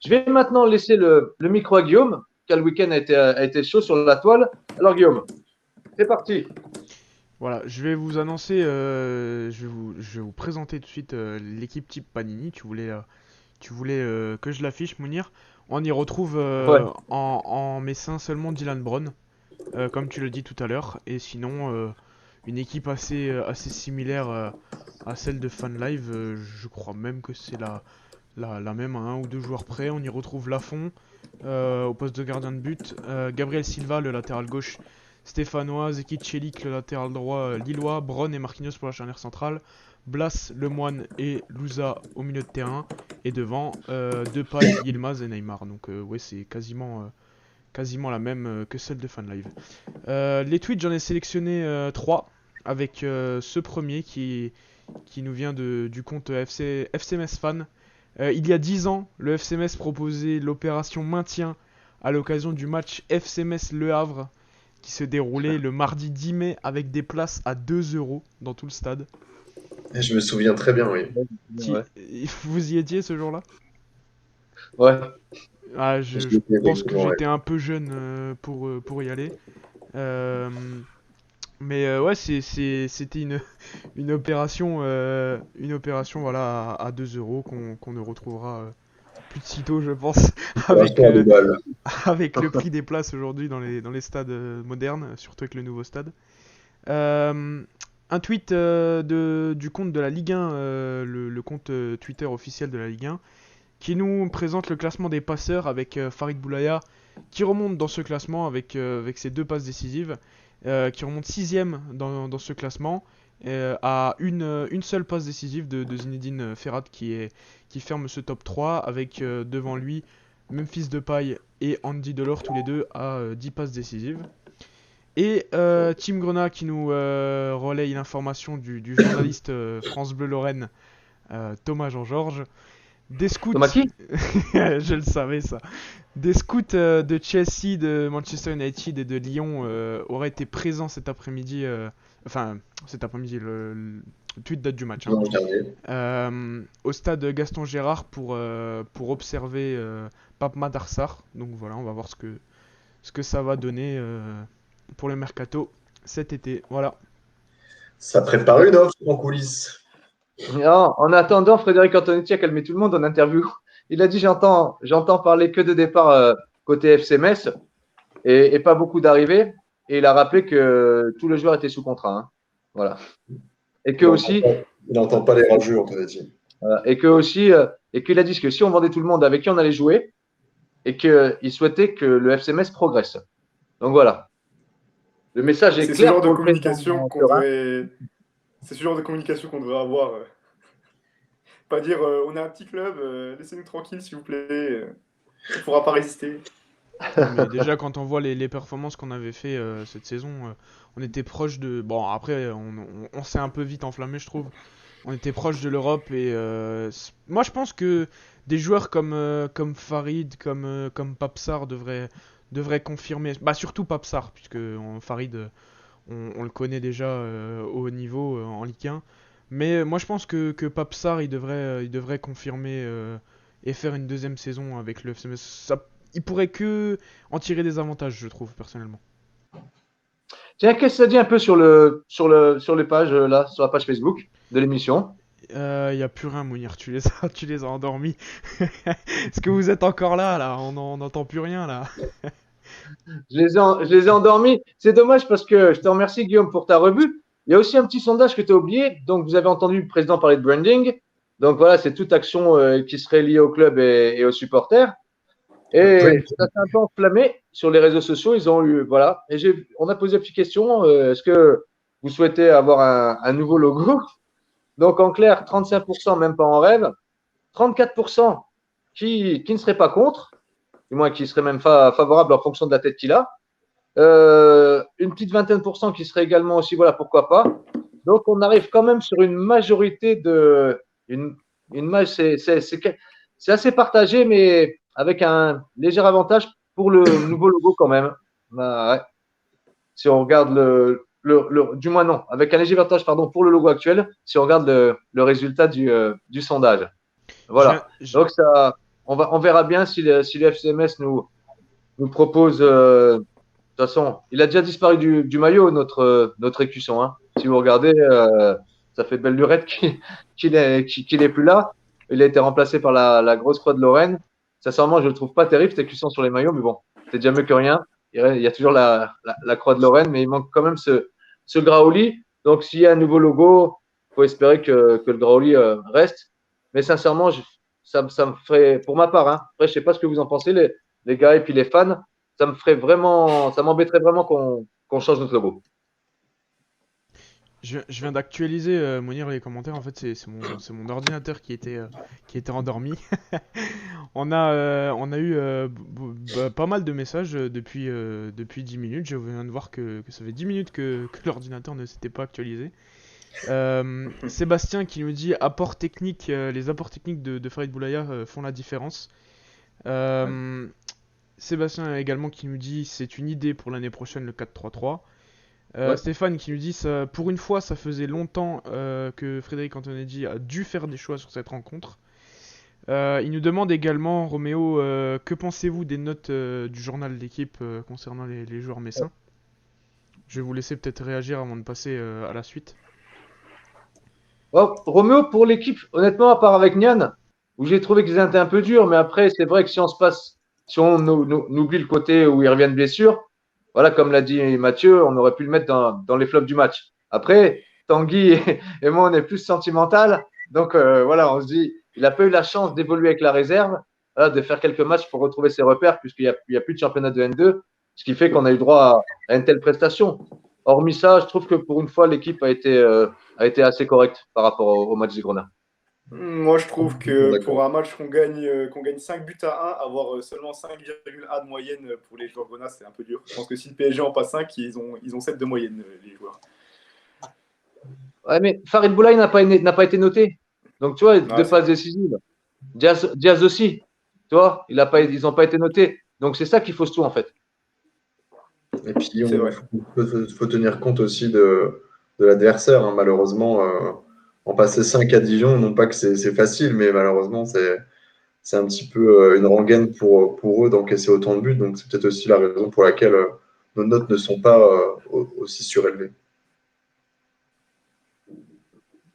Je vais maintenant laisser le micro à Guillaume, car le week-end a été chaud sur la toile. Alors Guillaume, c'est parti.
Voilà, je vais vous annoncer, je vais vous présenter tout de suite l'équipe type Panini. Tu voulais que je l'affiche, Mounir. On y retrouve
Ouais.
en messin seulement Dylan Brown, comme tu l'as dit tout à l'heure. Et sinon, une équipe assez similaire à celle de FanLive. Je crois même que c'est la même à un ou deux joueurs près. On y retrouve Lafont au poste de gardien de but, Gabriel Silva, le latéral gauche stéphanois, Zeki Celik, le latéral droit lillois, Bron et Marquinhos pour la charnière centrale, Blas, Lemoine et Louza au milieu de terrain, et devant Depay, Yilmaz et Neymar. Donc ouais, c'est quasiment la même que celle de FanLive. Les tweets, j'en ai sélectionné 3, avec ce premier qui nous vient du compte FCMS Fan. Il y a 10 ans, le FCMS proposait l'opération maintien à l'occasion du match FCMS Le Havre qui se déroulait le mardi 10 mai avec des places à 2 euros dans tout le stade.
Et je me souviens très bien, oui.
Ouais.
Vous y étiez ce jour-là?
Ouais.
Ah,
Je
je
l'étais,
pense que
effectivement, ouais.
j'étais un peu jeune pour y aller. Euh, mais ouais, c'était une opération voilà, à 2 euros qu'on ne retrouvera plus de sitôt, je pense, avec,
Opération à 2 balles.
avec le prix des places aujourd'hui dans les stades modernes, surtout avec le nouveau stade. Un tweet du compte de la Ligue 1, le compte Twitter officiel de la Ligue 1, qui nous présente le classement des passeurs avec Farid Boulaya qui remonte dans ce classement avec ses 2 passes décisives, qui remonte 6ème dans ce classement, à une seule passe décisive de Zinedine Ferhat qui ferme ce top 3 avec devant lui Memphis Depay et Andy Delors tous les deux à 10 passes décisives. Et Tim Grenat qui nous relaye l'information du journaliste France Bleu Lorraine Thomas Jean-Georges. Des scouts,
Thomas qui?
je le savais ça. Des scouts de Chelsea, de Manchester United et de Lyon auraient été présents cet après-midi. Cet après-midi, le tweet date du match.
Dimanche dernier.
Au stade Gaston Gérard pour observer Pape Madarsar. Donc voilà, on va voir ce que ça va donner pour le mercato cet été. Voilà.
Ça prépare une offre en coulisses.
Non, en attendant, Frédéric Antonetti a calmé tout le monde en interview. Il a dit j'entends parler que de départ côté FCMS et pas beaucoup d'arrivées. Et il a rappelé que tous les joueurs étaient sous contrat. Hein. Voilà. Et que aussi,
Il n'entend pas les rageux, Antonetti.
et que aussi, et qu'il a dit que si on vendait tout le monde avec qui on allait jouer, et qu'il souhaitait que le FCMS progresse. Donc voilà. Le message est
C'est ce
clair
genre de
pour le
communication
président
qu'on
Thuram.
devrait. C'est ce genre de communication qu'on devrait avoir. Pas dire on est un petit club, laissez-nous tranquille s'il vous plaît. On ne pourra pas résister.
Non, mais déjà, quand on voit les performances qu'on avait fait cette saison, on était proche de. Bon, après, on s'est un peu vite enflammé, je trouve. On était proche de l'Europe et moi, je pense que des joueurs comme Farid, comme Papsar devraient confirmer. Bah, surtout Papsar, puisque Farid, on le connaît déjà au haut niveau en Ligue 1. Mais moi, je pense que Papsar, il devrait confirmer et faire une deuxième saison avec le FCMS. Il pourrait que en tirer des avantages, je trouve, personnellement.
Tiens, qu'est-ce que ça dit un peu sur les pages, là, sur la page Facebook de l'émission?
Il n'y a plus rien, Mounir, tu les as endormis. Est-ce que vous êtes encore là? On n'entend plus rien, là.
Je les ai endormis. C'est dommage parce que je te remercie, Guillaume, pour ta revue. Il y a aussi un petit sondage que tu as oublié. Donc, vous avez entendu le président parler de branding. Donc, voilà, c'est toute action qui serait liée au club et aux supporters. Et ça s'est un peu enflammé sur les réseaux sociaux. Ils ont eu, voilà. Et on a posé une petite question. Est-ce que vous souhaitez avoir un nouveau logo? Donc, en clair, 35%, même pas en rêve. 34% qui ne seraient pas contre, du moins qui seraient même favorables en fonction de la tête qu'il a. Une petite vingtaine de pourcents qui seraient également aussi, voilà, pourquoi pas. Donc, on arrive quand même sur une majorité de. C'est assez partagé, mais avec un léger avantage pour le nouveau logo quand même. Ouais. Si on regarde du moins non, avec un léger avantage pardon, pour le logo actuel, si on regarde le résultat du sondage. Voilà. Donc, ça, on verra bien si le FCMS nous propose. De toute façon, il a déjà disparu du maillot, notre écusson. Hein. Si vous regardez, ça fait belle lurette qu'il est plus là. Il a été remplacé par la grosse croix de Lorraine. Sincèrement, je ne le trouve pas terrible, cet écusson sur les maillots, mais bon, c'est déjà mieux que rien. Il y a toujours la croix de Lorraine, mais il manque quand même ce Graoli. Donc, s'il y a un nouveau logo, il faut espérer que le Graoli reste. Mais sincèrement, ça me ferait, pour ma part, hein, après, je ne sais pas ce que vous en pensez, les gars et puis les fans, ça m'embêterait vraiment qu'on change notre logo.
Je viens d'actualiser Mounir les commentaires. En fait, c'est mon ordinateur qui était endormi. On a eu pas mal de messages depuis 10 minutes. Je viens de voir que ça fait 10 minutes que l'ordinateur ne s'était pas actualisé. Sébastien qui nous dit les apports techniques de Farid Boulaya font la différence. Sébastien également qui nous dit c'est une idée pour l'année prochaine le 4-3-3.
Ouais.
Stéphane qui nous dit pour une fois ça faisait longtemps que Frédéric Antonetti a dû faire des choix sur cette rencontre. Il nous demande également, Roméo, que pensez-vous des notes du journal d'équipe concernant les joueurs messins? Je vais vous laisser peut-être réagir avant de passer à la suite.
Oh, Roméo, pour l'équipe, honnêtement, à part avec Nian, où j'ai trouvé qu'ils étaient un peu durs, mais après, c'est vrai que si on oublie le côté où il revient de blessure, voilà, comme l'a dit Mathieu, on aurait pu le mettre dans les flops du match. Après, Tanguy et moi, on est plus sentimental. Donc, voilà, on se dit, il n'a pas eu la chance d'évoluer avec la réserve, voilà, de faire quelques matchs pour retrouver ses repères, puisqu'il n'y a plus de championnat de N2, ce qui fait qu'on a eu droit à une telle prestation. Hormis ça, je trouve que pour une fois, l'équipe a été assez correcte par rapport au match du Grenat.
Moi, je trouve que pour un match qu'on gagne 5 buts à 1, avoir seulement 5,1 de moyenne pour les joueurs Grenat, c'est un peu dur. Je pense que si le PSG en passe 5, ils ont 7 de moyenne, les joueurs.
Ouais, mais Farid Boulaye n'a pas été noté. Donc, tu vois, deux passes décisives. Diaz aussi. Tu vois, ils n'ont pas été notés. Donc, c'est ça qu'il faut tout, en fait.
Et puis, il faut tenir compte aussi de l'adversaire. Hein. Malheureusement, en passer 5 à Dijon, non pas que c'est facile, mais malheureusement, c'est un petit peu une rengaine pour eux d'encaisser autant de buts. Donc, c'est peut-être aussi la raison pour laquelle nos notes ne sont pas aussi surélevées.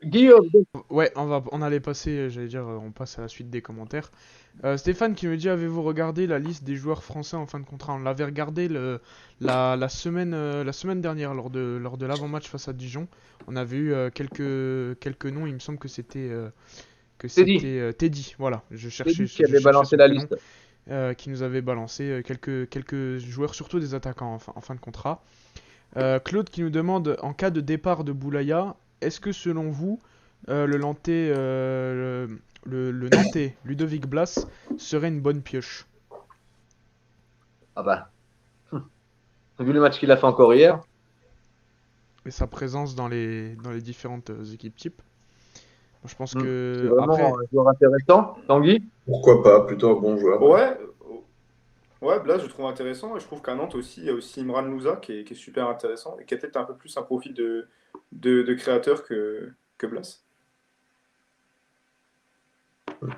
Guillaume.
Ouais, on allait passer, j'allais dire, on passe à la suite des commentaires. Stéphane qui me dit, avez-vous regardé la liste des joueurs français en fin de contrat? On l'avait regardé la semaine dernière lors de l'avant-match face à Dijon. On avait eu quelques noms, il me semble que c'était Teddy. Voilà, je cherchais.
Teddy qui avait balancé la liste.
Qui nous avait balancé quelques joueurs, surtout des attaquants en fin de contrat. Claude qui nous demande, en cas de départ de Boulaya, est-ce que selon vous, le Nantais Ludovic Blas serait une bonne pioche?
Ah bah. Vu le match qu'il a fait encore hier.
Et sa présence dans les différentes équipes types. Je pense que.
C'est vraiment un joueur intéressant. Tanguy?
Pourquoi pas, plutôt un bon joueur.
Ouais, Blas, je trouve intéressant. Et je trouve qu'à Nantes aussi, il y a aussi Imran Louza qui est super intéressant et qui a peut-être un peu plus un profil de créateur que Blas.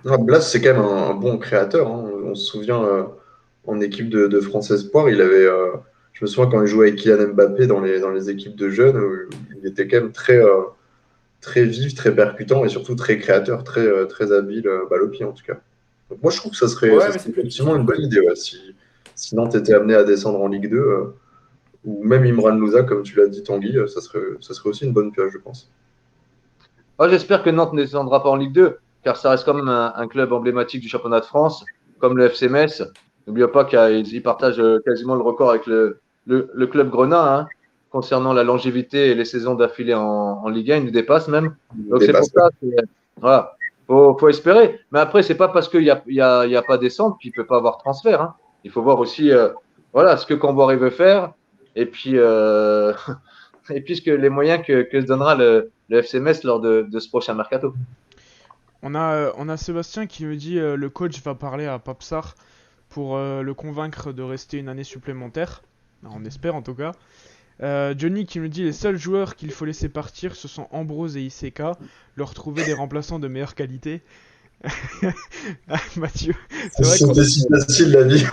Blas, c'est quand même un bon créateur. Hein. On se souvient en équipe de France Espoir, je me souviens quand il jouait avec Kylian Mbappé dans les équipes de jeunes, il était quand même très vif, très percutant et surtout très créateur, très habile balle au pied en tout cas. Donc moi je trouve que ça serait effectivement une bonne idée. Ouais, si Nantes était amené à descendre en Ligue 2, ou même Imran Louza, comme tu l'as dit Tanguy, ça serait aussi une bonne pioche, je pense.
Moi, j'espère que Nantes ne descendra pas en Ligue 2, car ça reste quand même un club emblématique du championnat de France, comme le FC Metz. N'oublions pas qu'ils partagent quasiment le record avec le club Grenat, hein, concernant la longévité et les saisons d'affilée en Ligue 1. Ils nous dépassent même. Donc c'est pour ça que voilà, faut espérer. Mais après, c'est pas parce qu'il y a pas descente qu'il peut pas avoir transfert. Hein. Il faut voir aussi voilà, ce que Camboire veut faire et puis, et puis les moyens que se donnera le FC Metz lors de ce prochain mercato.
On a Sébastien qui me dit le coach va parler à Papsar pour le convaincre de rester une année supplémentaire. On espère en tout cas. Johnny qui me dit les seuls joueurs qu'il faut laisser partir ce sont Ambrose et ICK, leur trouver des remplaçants de meilleure qualité. Mathieu, c'est vrai
C'était si facile la vie.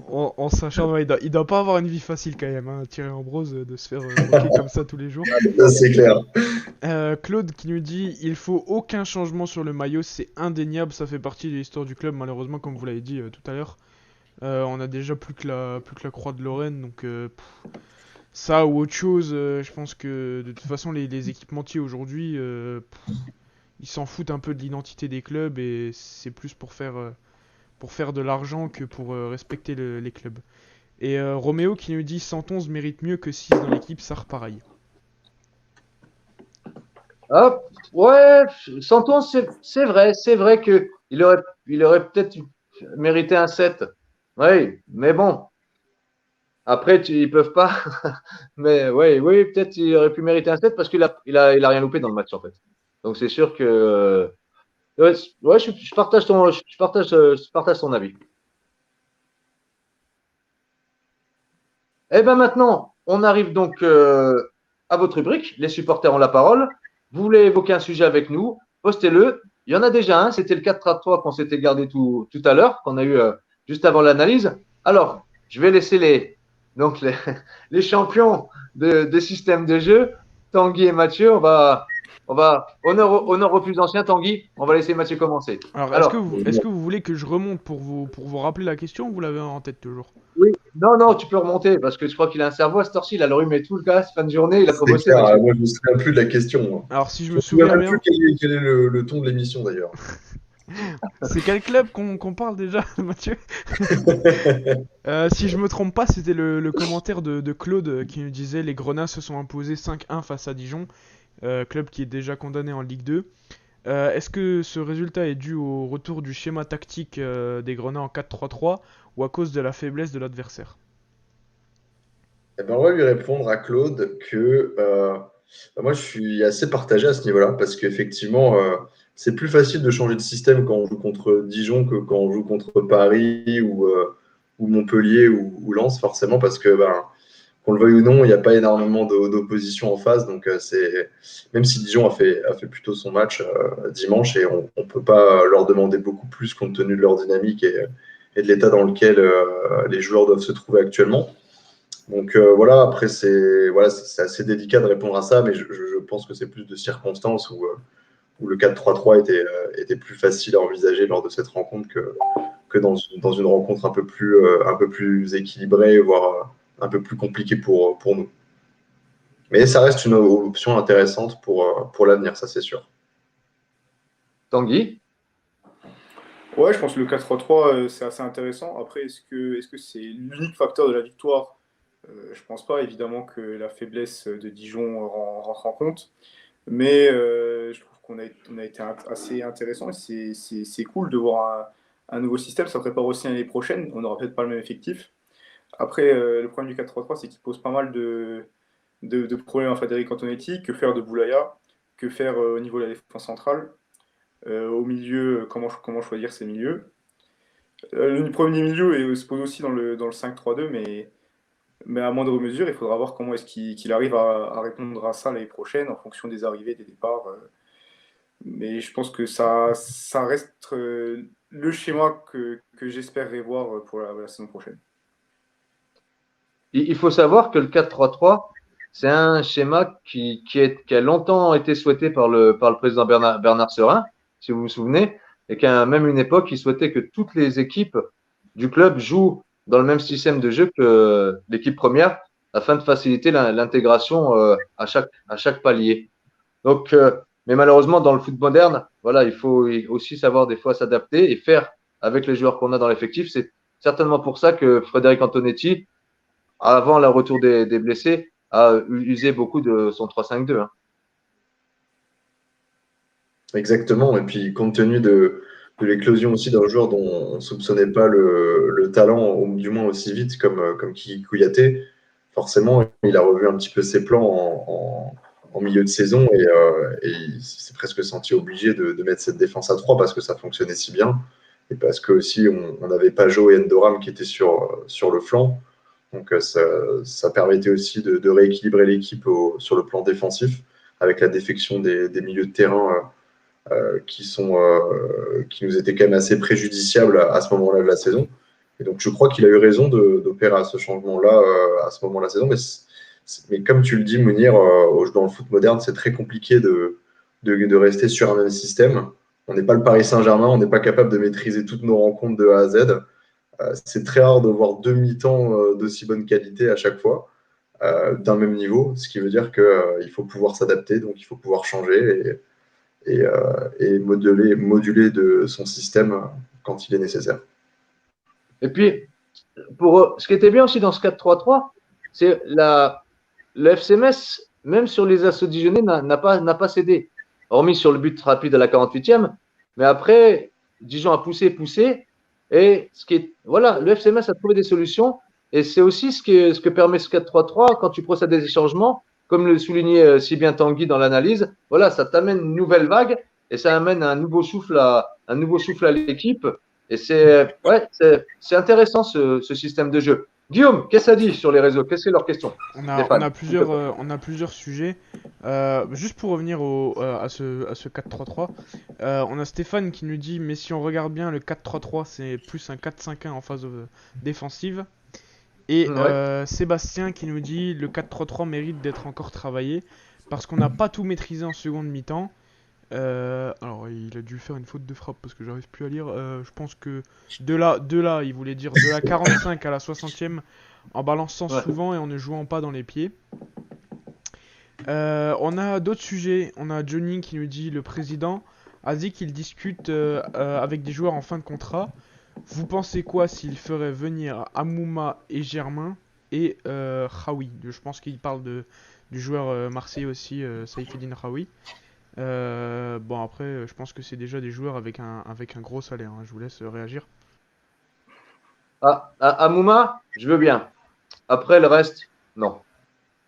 on s'acharne, ouais, il doit pas avoir une vie facile quand même, hein, Thierry Ambrose, de se faire moquer comme ça tous les jours.
Ça, c'est clair.
Claude qui nous dit il faut aucun changement sur le maillot, c'est indéniable, ça fait partie de l'histoire du club malheureusement comme vous l'avez dit tout à l'heure. On a déjà plus que la Croix de Lorraine, donc ça ou autre chose, je pense que de toute façon les équipementiers aujourd'hui, ils s'en foutent un peu de l'identité des clubs et c'est plus pour faire de l'argent que pour respecter les clubs. Et Roméo qui nous dit 111 mérite mieux que 6 dans l'équipe, ça repareille.
Hop, ouais, Santon, c'est vrai que il aurait peut-être mérité un 7. Oui, mais bon, après, ils peuvent pas. Mais oui, peut-être il aurait pu mériter un 7 parce qu'il a rien loupé dans le match en fait. Donc c'est sûr que ouais, je partage ton avis. Et ben maintenant, on arrive donc à votre rubrique. Les supporters ont la parole. Vous voulez évoquer un sujet avec nous, postez-le. Il y en a déjà un, c'était le 4-3 qu'on s'était gardé tout à l'heure, qu'on a eu juste avant l'analyse. Alors, je vais laisser donc les champions des systèmes de jeu, Tanguy et Mathieu. Honneur aux plus anciens, Tanguy. On va laisser Mathieu commencer.
Alors, est-ce que vous voulez que je remonte pour vous rappeler la question ou vous l'avez en tête toujours?
Oui, non, tu peux remonter parce que je crois qu'il a un cerveau à cette heure-ci. Il a le rhume et tout le gars, fin de journée, il a
C'est
bossé.
clair, moi, je ne me souviens plus de la question. Moi.
Alors, si je
Je
me
me souviens
souviens
même
bien,
plus quel est le ton de l'émission d'ailleurs.
c'est quel club qu'on parle déjà, Mathieu? Si je me trompe pas, c'était le commentaire de Claude qui nous disait les Grenats se sont imposés 5-1 face à Dijon, club qui est déjà condamné en Ligue 2. Est-ce que ce résultat est dû au retour du schéma tactique des Grenats en 4-3-3 ou à cause de la faiblesse de l'adversaire?
Eh ben, on va lui répondre à Claude que moi je suis assez partagé à ce niveau-là parce qu'effectivement c'est plus facile de changer de système quand on joue contre Dijon que quand on joue contre Paris ou Montpellier ou Lens forcément parce que qu'on le veuille ou non il n'y a pas énormément d'opposition en face donc même si Dijon a fait plutôt son match dimanche et on ne peut pas leur demander beaucoup plus compte tenu de leur dynamique et de l'état dans lequel les joueurs doivent se trouver actuellement. Donc voilà, après, c'est assez délicat de répondre à ça, mais je pense que c'est plus de circonstances où le 4-3-3 était plus facile à envisager lors de cette rencontre que dans une rencontre un peu plus équilibrée, voire un peu plus compliquée pour nous. Mais ça reste une option intéressante pour l'avenir, ça c'est sûr.
Tanguy?
Ouais, je pense que le 4-3-3, c'est assez intéressant. Après, est-ce que c'est l'unique facteur de la victoire? Je pense pas, évidemment, que la faiblesse de Dijon rentre en compte. Mais je trouve qu'on a été assez intéressant. C'est cool de voir un nouveau système. Ça prépare aussi l'année prochaine. On n'aura peut-être pas le même effectif. Après, le problème du 4-3-3, c'est qu'il pose pas mal de problèmes à Frédéric Antonetti. Que faire de Boulaya? Que faire au niveau de la défense centrale? Au milieu, comment choisir ses milieux? Le premier milieu se pose aussi dans le 5-3-2, mais à moindre mesure, il faudra voir comment est-ce qu'il arrive à répondre à ça l'année prochaine en fonction des arrivées, des départs. Mais je pense que ça reste le schéma que j'espérerais voir pour la saison prochaine.
Il faut savoir que le 4-3-3, c'est un schéma qui a longtemps été souhaité par le président Bernard Serin, si vous vous souvenez, et qu'à même une époque, il souhaitait que toutes les équipes du club jouent dans le même système de jeu que l'équipe première afin de faciliter l'intégration à chaque palier. Donc, mais malheureusement, dans le foot moderne, voilà, il faut aussi savoir des fois s'adapter et faire avec les joueurs qu'on a dans l'effectif. certainement pour ça que Frédéric Antonetti, avant le retour des blessés, a usé beaucoup de son 3-5-2. Hein.
Exactement. Et puis, compte tenu de l'éclosion aussi d'un joueur dont on ne soupçonnait pas le talent, ou du moins aussi vite, comme Kiki Kouyaté, forcément, il a revu un petit peu ses plans en milieu de saison et il s'est presque senti obligé de mettre cette défense à 3 parce que ça fonctionnait si bien et parce que aussi on n'avait pas Joe et Endoram qui étaient sur le flanc. Donc ça permettait aussi de rééquilibrer l'équipe sur le plan défensif avec la défection des milieux de terrain qui nous étaient quand même assez préjudiciables à ce moment-là de la saison. Et donc, je crois qu'il a eu raison d'opérer à ce changement-là à ce moment de la saison. Mais comme tu le dis, Mounir, dans le foot moderne, c'est très compliqué de rester sur un même système. On n'est pas le Paris Saint-Germain, on n'est pas capable de maîtriser toutes nos rencontres de A à Z. C'est très rare de voir deux mi-temps d'aussi bonne qualité à chaque fois, d'un même niveau, ce qui veut dire qu'il faut pouvoir s'adapter, donc il faut pouvoir changer et moduler de son système quand il est nécessaire.
Et puis, ce qui était bien aussi dans ce 4-3-3, c'est le FC Metz, même sur les assauts dijonnais, n'a pas cédé. Hormis sur le but rapide à la 48e. Mais après, Dijon a poussé. Et voilà, le FC Metz a trouvé des solutions. Et c'est aussi ce que permet ce 4-3-3 quand tu procèdes à des changements. Comme le soulignait si bien Tanguy dans l'analyse, voilà, ça t'amène une nouvelle vague et ça amène un nouveau souffle à l'équipe. Et c'est intéressant ce système de jeu. Guillaume, qu'est-ce que ça dit sur les réseaux? Qu'est-ce que c'est leur question?
On a plusieurs sujets. Juste pour revenir à ce 4-3-3, on a Stéphane qui nous dit mais si on regarde bien le 4-3-3 c'est plus un 4-5-1 en phase défensive. Et Sébastien qui nous dit le 4-3-3 mérite d'être encore travaillé parce qu'on n'a pas tout maîtrisé en seconde mi-temps. Alors il a dû faire une faute de frappe parce que j'arrive plus à lire. Je pense que de là, il voulait dire de la 45 à la 60e en balançant souvent et en ne jouant pas dans les pieds. On a d'autres sujets. On a Johnny qui nous dit le président a dit qu'il discute avec des joueurs en fin de contrat. Vous pensez quoi s'il ferait venir Amouma et Germain et Khaoui? Je pense qu'il parle du joueur marseillais aussi, Saïfedine Khaoui. Bon après, je pense que c'est déjà des joueurs avec un gros salaire. Hein. Je vous laisse réagir.
Amouma, je veux bien. Après le reste, non.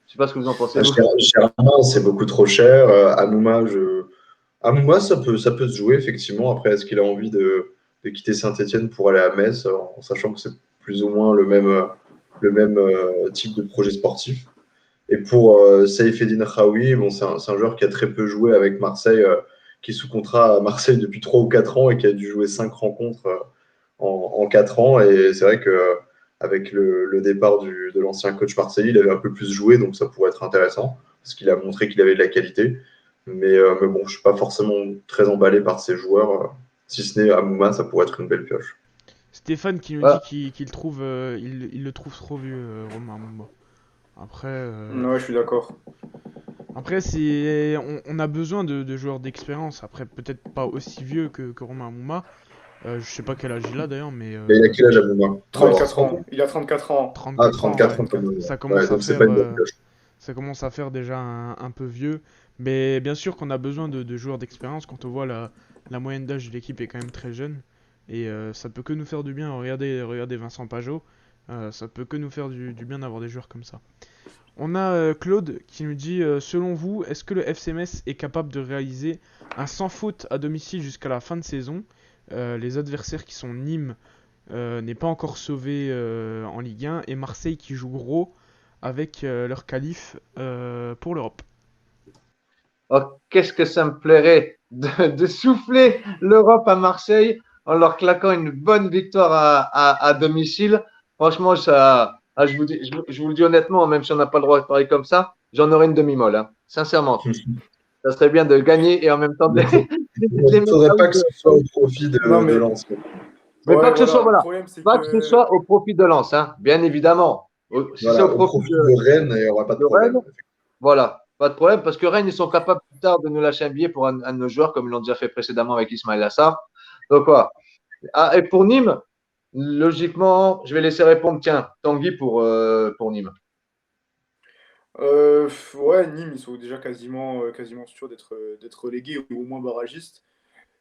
Je sais pas ce que vous en pensez.
Germain, c'est beaucoup trop cher. Amouma, ça peut se jouer effectivement. Après, est-ce qu'il a envie de quitter Saint-Etienne pour aller à Metz, en sachant que c'est plus ou moins le même type de projet sportif. Et pour Saïfedine Khaoui, bon, c'est un joueur qui a très peu joué avec Marseille, qui est sous contrat à Marseille depuis 3 ou 4 ans et qui a dû jouer 5 rencontres en 4 ans. Et c'est vrai qu'avec le départ de l'ancien coach marseillais, il avait un peu plus joué, donc ça pourrait être intéressant, parce qu'il a montré qu'il avait de la qualité. Mais bon, je ne suis pas forcément très emballé par ces joueurs. Si ce n'est Amouma, ça pourrait être une belle pioche.
Stéphane qui nous dit qu'il le trouve trop vieux, Romain Amouma. Après.
Ouais, je suis d'accord.
Après, on a besoin de joueurs d'expérience. Après, peut-être pas aussi vieux que Romain Amouma. Je sais pas quel âge il a d'ailleurs, mais.
Mais il a quel âge Amouma?
34 ans. Il a 34 ans.
34 ans. Ça commence à faire déjà un peu vieux. Mais bien sûr qu'on a besoin de joueurs d'expérience. Quand on voit la moyenne d'âge de l'équipe est quand même très jeune. Et ça peut que nous faire du bien. Regardez Vincent Pajot. Ça peut que nous faire du bien d'avoir des joueurs comme ça. On a Claude qui nous dit selon vous, est-ce que le FC Metz est capable de réaliser un sans faute à domicile jusqu'à la fin de saison? Les adversaires qui sont Nîmes n'est pas encore sauvé en Ligue 1 et Marseille qui joue gros avec leur qualif pour l'Europe.
Oh, qu'est-ce que ça me plairait de souffler l'Europe à Marseille en leur claquant une bonne victoire à domicile. Franchement, je vous le dis honnêtement, même si on n'a pas le droit de parler comme ça, j'en aurais une demi-molle. Hein. Sincèrement, ça serait bien de gagner et en même temps de
Il ne faudrait pas que ce soit au profit de Lens.
Mais pas que ce soit au profit de Lens, hein, bien évidemment.
Si c'est au profit de Rennes, il n'y aura pas de problème.
Voilà. Pas de problème, parce que Rennes, ils sont capables plus tard de nous lâcher un billet pour un de nos joueurs, comme ils l'ont déjà fait précédemment avec Ismaël Assar. Donc, voilà. Et pour Nîmes, logiquement, je vais laisser répondre, tiens, Tanguy pour Nîmes.
Ouais, Nîmes, ils sont déjà quasiment sûrs d'être relégués ou au moins barragistes.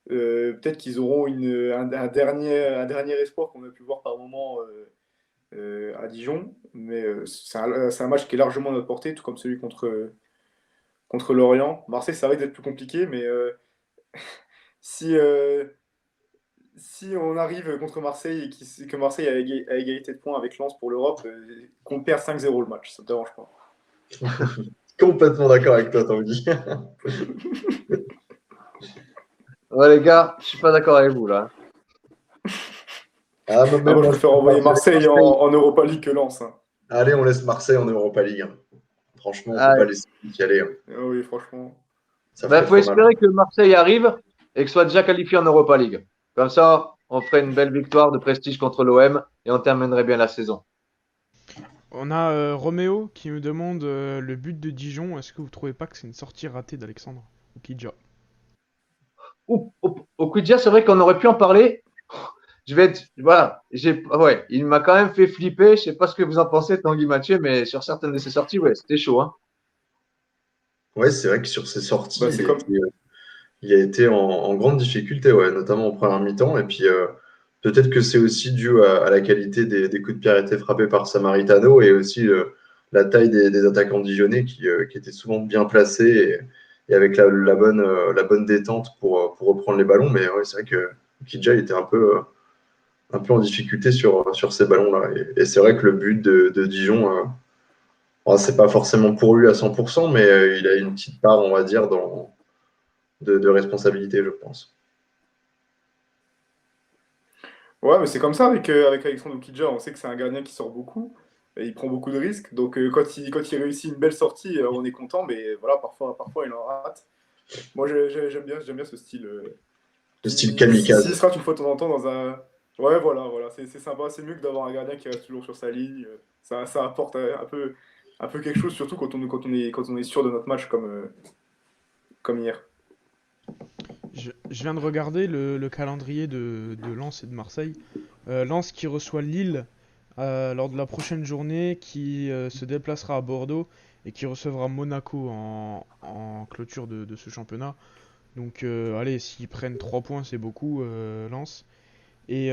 Peut-être qu'ils auront un dernier espoir qu'on a pu voir par moment à Dijon, mais c'est un match qui est largement à notre portée, tout comme celui contre Lorient. Marseille, ça risque d'être plus compliqué, mais si, euh, si on arrive contre Marseille et que Marseille a à égalité de points avec Lens pour l'Europe, qu'on perd 5-0 le match, ça ne te dérange pas.
Complètement d'accord avec toi, Tanguy.
Ouais, les gars, je suis pas d'accord avec vous là.
Ah, non, mais
Moi, je
moi,
préfère envoyer Marseille en Europa League que Lens, hein.
allez, on laisse Marseille en Europa League, hein. Franchement, on ne peut
Ah,
pas laisser y aller, hein.
Ah oui, franchement.
Ça
ben,
ferait
faut
trop mal.
espérer que Marseille arrive et que soit déjà qualifié en Europa League. Comme ça, on ferait une belle victoire de prestige contre l'OM et on terminerait bien la saison.
On a Roméo qui me demande le but de Dijon. Est-ce que vous trouvez pas que c'est une sortie ratée d'Alexandre Oukidja?
Au Koudia, c'est vrai qu'on aurait pu en parler. Voilà, ouais, il m'a quand même fait flipper. Je sais pas ce que vous en pensez, Tanguy Mathieu, mais sur certaines de ses sorties, ouais, c'était chaud, hein.
Ouais, c'est vrai que sur ses sorties,
Bah, c'est comme.
il a été en grande difficulté, ouais, notamment en première mi-temps. Et puis, peut-être que c'est aussi dû à la qualité des coups de pied arrêtés frappés par Samaritano et aussi la taille des attaquants dijonnais qui étaient souvent bien placés et avec la bonne détente pour reprendre les ballons. Mais ouais, c'est vrai que Kidja était un peu en difficulté sur ces ballons-là. Et c'est vrai que le but de Dijon, bon, c'est pas forcément pour lui à 100%, mais il a une petite part, on va dire, de responsabilité, je pense.
Ouais, mais c'est comme ça avec Alexandre Oukidja. On sait que c'est un gardien qui sort beaucoup. Et il prend beaucoup de risques. Donc, quand il réussit une belle sortie, on est content. Mais voilà, parfois il en rate. Moi, j'aime bien ce style.
Le style
S'il
kamikaze.
se rate une fois de temps en temps dans un. Ouais, voilà. C'est sympa. C'est mieux que d'avoir un gardien qui reste toujours sur sa ligne. Ça apporte un peu quelque chose, surtout quand on est sûr de notre match comme hier.
Je viens de regarder le calendrier de Lens et de Marseille. Lens qui reçoit Lille lors de la prochaine journée, qui se déplacera à Bordeaux et qui recevra Monaco en clôture de ce championnat. Donc allez, s'ils prennent 3 points, c'est beaucoup, Lens. Et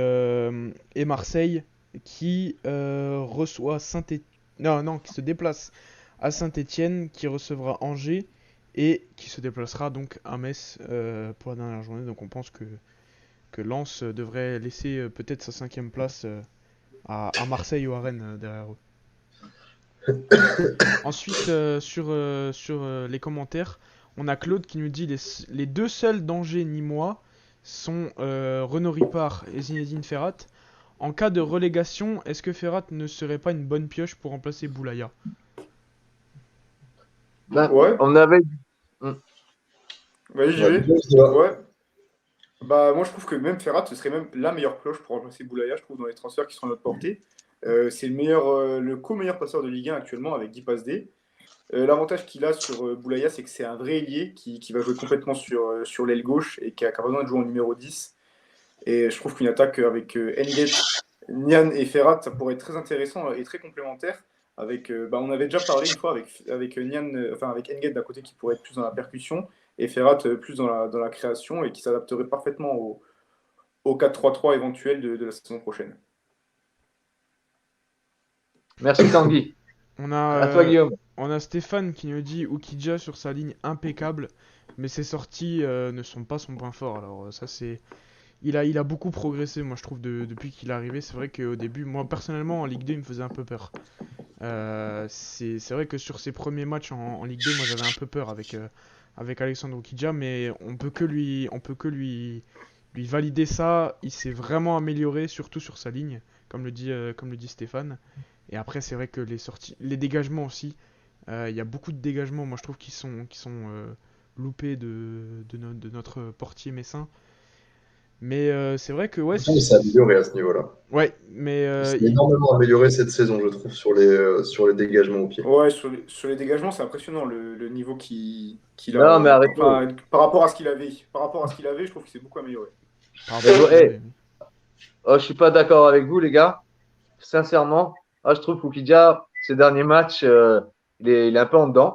Marseille qui reçoit Saint-Étienne. Non, non, qui se déplace à Saint-Étienne, qui recevra Angers et qui se déplacera donc à Metz pour la dernière journée. Donc on pense que Lens devrait laisser peut-être sa 5ème place à Marseille ou à Rennes derrière eux. Ensuite, sur les commentaires, on a Claude qui nous dit les deux seuls dangers nîmois sont Renaud Ripard et Zinedine Ferrat. En cas de relégation, est-ce que Ferrat ne serait pas une bonne pioche pour remplacer Boulaya?
Ben,
Ouais,
on avait.
vas-y, j'y
Ouais,
vais.
je vois.
Ouais. Bah, moi, je trouve que même Ferrat, ce serait même la meilleure cloche pour remplacer Boulaya, je trouve, dans les transferts qui sont à notre portée. C'est le co-meilleur passeur de Ligue 1 actuellement avec 10 passes D. L'avantage qu'il a sur Boulaya, c'est que c'est un vrai ailier qui va jouer complètement sur l'aile gauche et qui a besoin de jouer en numéro 10. Et je trouve qu'une attaque avec Nguet, Nian et Ferrat, ça pourrait être très intéressant et très complémentaire. On avait déjà parlé une fois avec Nian, enfin avec Nguet d'un côté qui pourrait être plus dans la percussion et Ferrat plus dans la création et qui s'adapterait parfaitement au 4-3-3 éventuel de la saison prochaine.
Merci Tanguy.
On
À toi
a,
Guillaume.
on a Stéphane qui nous dit Oukidja sur sa ligne impeccable, mais ses sorties ne sont pas son point fort. Alors ça c'est... Il a beaucoup progressé, moi je trouve, depuis qu'il est arrivé. C'est vrai qu'au début, moi personnellement en Ligue 2, il me faisait un peu peur. C'est vrai que sur ses premiers matchs en Ligue 2, moi j'avais un peu peur avec Alexandre Oukidja, mais on peut que lui valider ça. Il s'est vraiment amélioré, surtout sur sa ligne, comme le dit Stéphane. Et après, c'est vrai que les sorties, les dégagements aussi, il y a beaucoup de dégagements, moi je trouve, qui sont loupés de notre portier messin. Mais c'est vrai que ouais,
Franchement, il s'est amélioré à ce niveau-là.
ouais, mais
Il s'est énormément amélioré cette saison, je trouve, sur les dégagements au pied.
Ouais, sur les dégagements, c'est impressionnant le niveau qu'il a.
Non, mais arrêtez.
Par rapport à ce qu'il avait. Par rapport à ce qu'il avait, je trouve qu'il s'est beaucoup amélioré.
par
Eh,
rapport à ce qu'il
eh,
avait.
je suis pas d'accord avec vous, les gars. Sincèrement, je trouve qu'Oukidja, ces derniers matchs, il est un peu en dedans.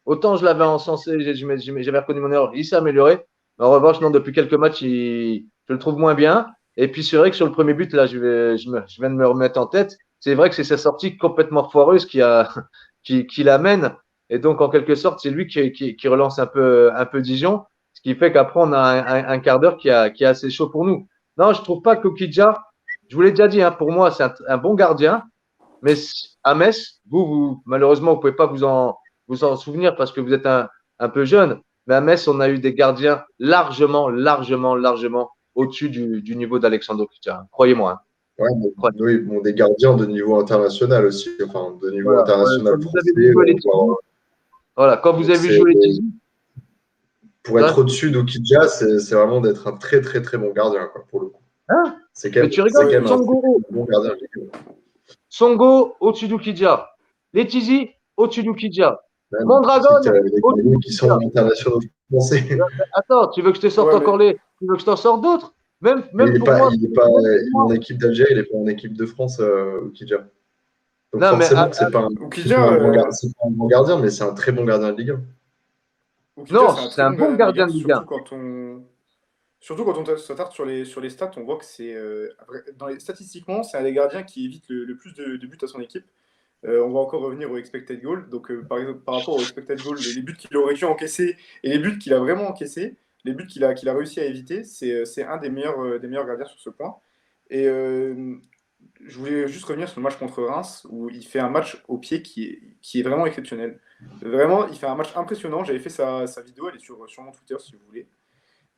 Autant je l'avais encensé, j'avais reconnu mon erreur, il s'est amélioré. Mais en revanche, non, depuis quelques matchs, je le trouve moins bien. Et puis, c'est vrai que sur le premier but, là, je viens de me remettre en tête. C'est vrai que c'est sa sortie complètement foireuse qui l'amène. Et donc, en quelque sorte, c'est lui qui relance un peu Dijon. Ce qui fait qu'après, on a un quart d'heure qui est assez chaud pour nous. Non, je trouve pas qu'Oukidja, je vous l'ai déjà dit, hein, pour moi, c'est un bon gardien. Mais à Metz, malheureusement, vous pouvez pas vous en souvenir parce que vous êtes un peu jeune. Mais à Metz, on a eu des gardiens largement, largement, largement au-dessus du niveau d'Alexandre Oukidja. Croyez-moi. Hein.
Ouais, oui, bon, des gardiens de niveau international aussi, enfin de niveau
Voilà.
international
Quand vous avez
français.
vu jouer les Tizi, voilà. Quand vous avez vu jouer les Tizi,
Pour être au-dessus d'Okidja, c'est vraiment d'être un très très très bon gardien, quoi, pour le coup.
hein?
C'est quand
Mais
même,
tu
c'est quand
rigoles,
même un très, très bon gardien.
Songo au-dessus d'Oukidja. Les Tizi au-dessus d'Oukidja.
Même,
Mondragon
c'est que les
au-dessus
gardiens qui sont
d'Oukidja.
internationaux français.
Attends, tu veux que je te sorte
Ouais, mais
encore les. Tu veux que je t'en sorte d'autres?
Mais
Même pour moi.
il est pas
Même pour moi.
en équipe d'Algérie, il est pas en équipe de France, Okidja. Donc
Non, mais
forcément, c'est pas
Oukidja,
un bon c'est pas un bon gardien, mais c'est un très bon gardien de Ligue 1.
Oukidja,
non,
c'est un
c'est
très
un
bon
bon
gardien de Ligue
gardien
1,
de Ligue 1.
surtout quand on s'attarde sur les stats, on voit que statistiquement, c'est un des gardiens qui évite le plus de buts à son équipe. On va encore revenir au expected goal. Donc, par exemple, par rapport au expected goal, les buts qu'il aurait dû encaisser et les buts qu'il a vraiment encaissés, les buts qu'il a réussi à éviter, c'est un des meilleurs gardiens sur ce point. Et je voulais juste revenir sur le match contre Reims, où il fait un match au pied qui est vraiment exceptionnel. Vraiment, il fait un match impressionnant. J'avais fait sa vidéo, elle est sur mon Twitter si vous voulez.